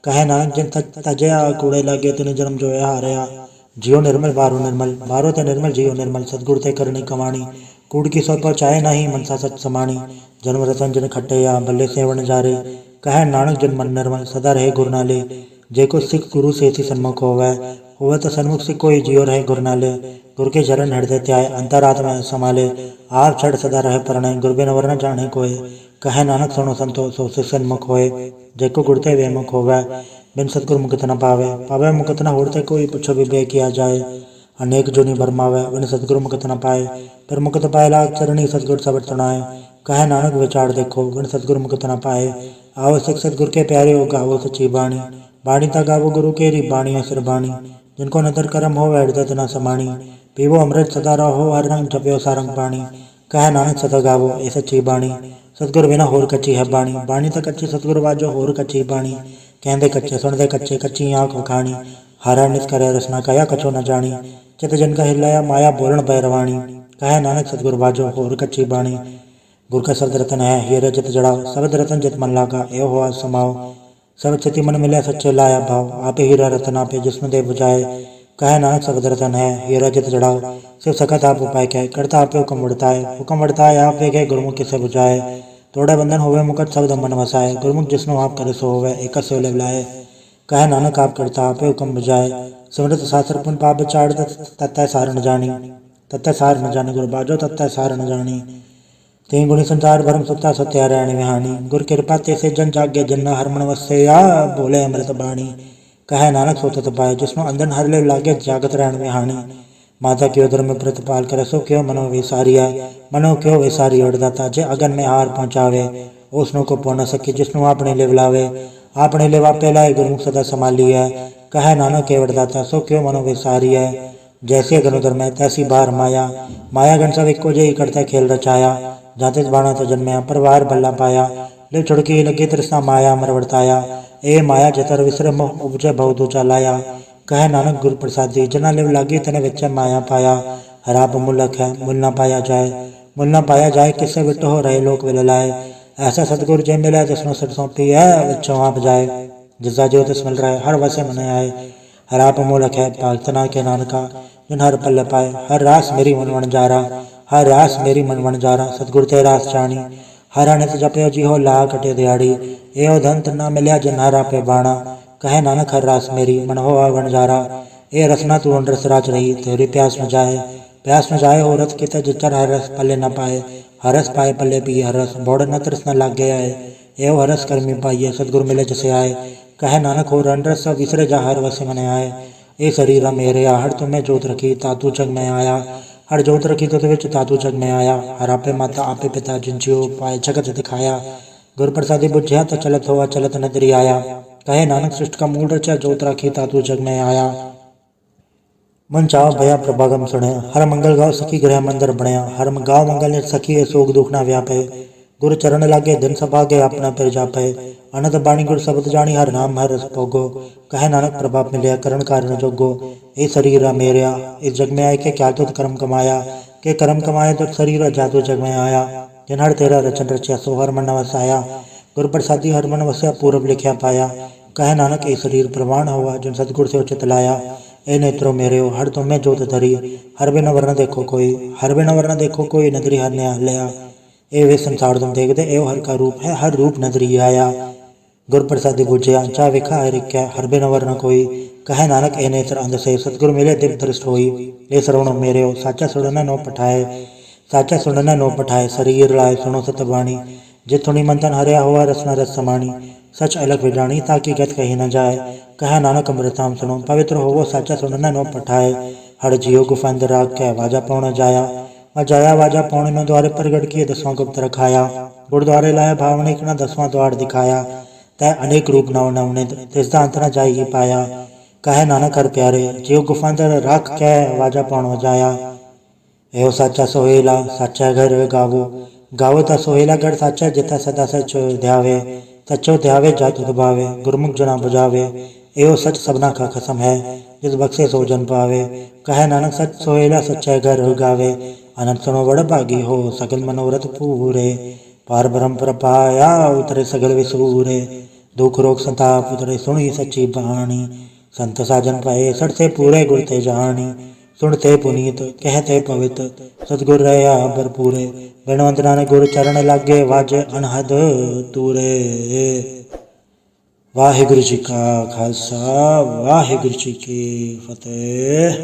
कहे नानक जिन तजया कूड़े लागे तेने जन्म जो है हारया। जियो निर्मल बारो ते निर्मल जियो निर्मल सतगुरु ते करनी कमाणी। कूड़ की सौ चाहे नहीं मनसा सच समाणी, जन्म रतन जिन खट्टे या बल्ले सेवन जारे। कहे नानक जिन मन निर्मल सदा रहे गुरु नाले, जेको सिख गुरु से सन्मुख होवे तो सन्मुख से कोई जियो रहे गुरु नाले। गुरु के चरण हृदय त्याय अंतरात्मा संभाले, आप छड़ सदा रहे प्रणय गुरु बिन वर न जाने कोय। कहे नानक सुनो संतो सो से सन्मुख होए, जेको गुरते वे मुख होवे बिन सतगुरु मुक्त न पावे मुक्त न होते कोई पुछो विवेक किया जाए। अनेक जोनि बरमावे बिन सतगुरु मुक्त न पाए, फिर मुक्त पाए लाग चरणी सतगुरु सबट सुनाए। कहे नानक विचार देखो बिन सतगुरु मुक्त न पाए, आवश्यक सतगुरु के प्यारे हो गावो सच्ची बाणी। बाणी ता गावो गुरु केरी बाणी असर बाणी, जिनको नदर करम हो हृदय न समाणी। पीवो अमृत सदा रहो हर रंग जप्यो सारंग पाणी, कहे नानक सदा गावो ए सच्ची बाणी। सतगुरु बिना होर कच्ची है बाणी, बाणी तो कच्ची सतगुरु बाजो होर कच्ची बाणी। कहते कच्चे सुनते कच्चे कच्ची आँख खाणी, हर नित करे रसना कया कछो न जानी। चित जन का हिलाया माया बोलन बैरवाणी, कहे नानक सतगुर बाजो होर कच्ची बाणी। गुर का शब्द रतन है हीरा जित जड़ाओ, शब्द रतन जित मन लागा एव हुआ समाओ। सब चिति मन मिले सच्चे लाया भाव, आपे हीरा रतन आपे जिसमें दे बुझाए। कहे नानक शब्द रतन है हीरा जित जड़ाओ, शिव सकत आप उपाय कह करता आपे हुक्म बढ़ता है आप वे कह गुरमुख किसे बुझाए। तोड़े बंधन होवे मुकट शब्द मन वसाए, गुरमुख जिसनो आप करे सो होवे एक से लाए। कहे नानक आप करता आपे हुक्म बुझाए, सिमरत शास्त्र पुन पाप चाड़ तत्तै सार न जानी। तत्तै सार न जानी गुर बाजो तत्तै सार न जानी। तीन गुणी संसार भरम सुता सत्या रहन विहानी, गुर कृपा ते से जन जागे जन्ना हरमन वस्या बोले अमृत बाणी। कहे नानक सो तत पाए जिसनो अंदन हर ले लागे जागत रहन विहानी। माता क्यों धर्म प्रतिपाल करे सो क्यों मनो विसारिया, मनो क्यों विसारी उड़दाता जे अगन में हार पहुँचावे। उसनो को पो न सकी जिसनो आपने ले बुलावे, आपने ले वापे लाए गुरमुख सदा संभाली है। कहे नानक के वरदाता सो क्यों मनो विसारी है। जैसे गनुधर में तैसी बार माया, माया गण सब इको जय करते खेल रचाया। जाते बाणा तो जन्मया परवार बल्ला पाया, लिव छुड़की लगी तृष्णा माया मर वर्ताया। ए माया जतर विसर मोह उपजे बहुत ऊंचा लाया। कहे नानक गुरु प्रसादी जना लिव लागी तने विच माया पाया। हराप मुलक है मुल न पाया जाए, मुल न पाया जाए किससे विट हो रहे लोक विल लाए। ऐसा सतगुरु जे मिले जिसनो सिर सौंपी है विचों आप जाए। जिसका जो तिस मिल रहा है हर वसे मन आए। हराप मूलक है प्रार्थना के नानका, जिन हर पल पाए हर रास मेरी मन वन जारा। हर रास मेरी मन वन जारा सतगुर ते रास जानी। हर अनित जपयो जी हो ला कटे दिहाड़ी, एओ धन न मिलया जिन हरा पे बाणा। कहे नानक हर रास मेरी मन हो वन जारा, ए रसना तू रस राज रही तेरी प्यास न जाए। प्यास न जाए हो रथ कित जिचर हर रस पल्ले न पाए। हरस पाए पल्ले पिए हरस बोड़ न तरस न लाग गया है। एव हरस कर्मी पाइये सतगुर मिले जसे आए। कहे नानक हो रस सब विसरे जा हर वसे मने आए। ए शरीर मेरे हर तुम्हें जोत रखी तातू जग में आया। हर जोत रखी तो विच तातू जग में आया। हर आपे माता आपे पिता जिनजियो पाए जगत दिखाया। गुर प्रसादी बुझिया तो चलत हुआ चलत नदरी आया। कहे नानक सृष्ट का मूल रचा जोत रखी तातू जग में आया। मन चाव भया प्रभागम सुने, हर मंगल गाँव सखी गृह मंदिर बनया। हर गाँव मंगल सखी सोग दुख ना व्यापे। गुर चरण लागे दिन सभागे अपना पर जापे। अनंत बाणी गुर शब्द जानी हर नाम हर रस भोगो। कहे नानक प्रभाव मिलया करण कारण जोगो। ए शरीर मेरा इस जग में आए के क्या तुत कर्म कमाया। के कर्म कमाया तो शरीर जातु जग में आया। जिन हर तेरा रचन रचिया सो हर मन वसाया। गुर प्रसादी हर मन वस्या पूर्व लिखया पाया। कहे नानक ए शरीर प्रमाण हुआ जिन सतगुर से उचित लाया। ए नेत्रो मेरे हो हर तुम्हें जोत धरी, हर बिन वर्ण देखो कोई, हर बिन वर्ण देखो कोई नदरी हर ने लिया। ए वे संसार तुम देख दे एव हर का रूप है हर रूप नदरी आया। गुर प्रसादी बुझिया चा विखा है रिक्या हर बिन वर्ण कोई। कहे नानक ए नेत्र अंध से सतगुर मिले दिव्य दृष्ट होई। ए श्रवण मेरे हो साचा सुनना नो पठाए, साचा सुनना नो पठाए शरीर लाए सुनो सतवाणी। जित थुनी मंथन हरिया हुआ रसना रस समानी। सच अलग विजानी ताकि गत कही न जाए। कहे नानक अमृताम सुनो पवित्र होवो साचा सुनना नो पठाए। हर जियो गुफांद राग कह वाजा पौण जाया। जाया वाजा पौने नो द्वारे प्रगट किए दसवां गुप्त रखाया। गुरुद्वारे लाया भावने ना दसवां द्वार दिखाया। तय अनेक रूप नव नवने तिसदा अंत न जाई पाया। कहे नानक हर प्यारे जियो गुफांदर राख कह वाजा पौण जाया। एहो साचा सोहेला साचा घर गावो, गावो ता सोहेला घर साचा जिता सदा सच ध्यावे। सचो ध्यावे जातु दबावे गुरमुख जना बुझावे। एहो सच सबना का कसम है जिस बख्शे सो जन पावे। कहे नानक सच सोहेला सच्चा घर गावे। अनंत सुनो बड़ भागी हो सकल मनोरथ पूरे। पार ब्रह्म पर पाया उतरे सगल विसूरे। दुख रोग संताप उतरे सुनी सच्ची बाणी। संत साजन पाए सठ से पूरे गुर ते जानी। सुनते पुनीत कहते पवित सतगुर रहा भरपूरे। बिनवंत नानक गुर चरण लागे वाजे अनहद तूरे। वाहिगुरु जी का खालसा वाहिगुरु जी की फतेह।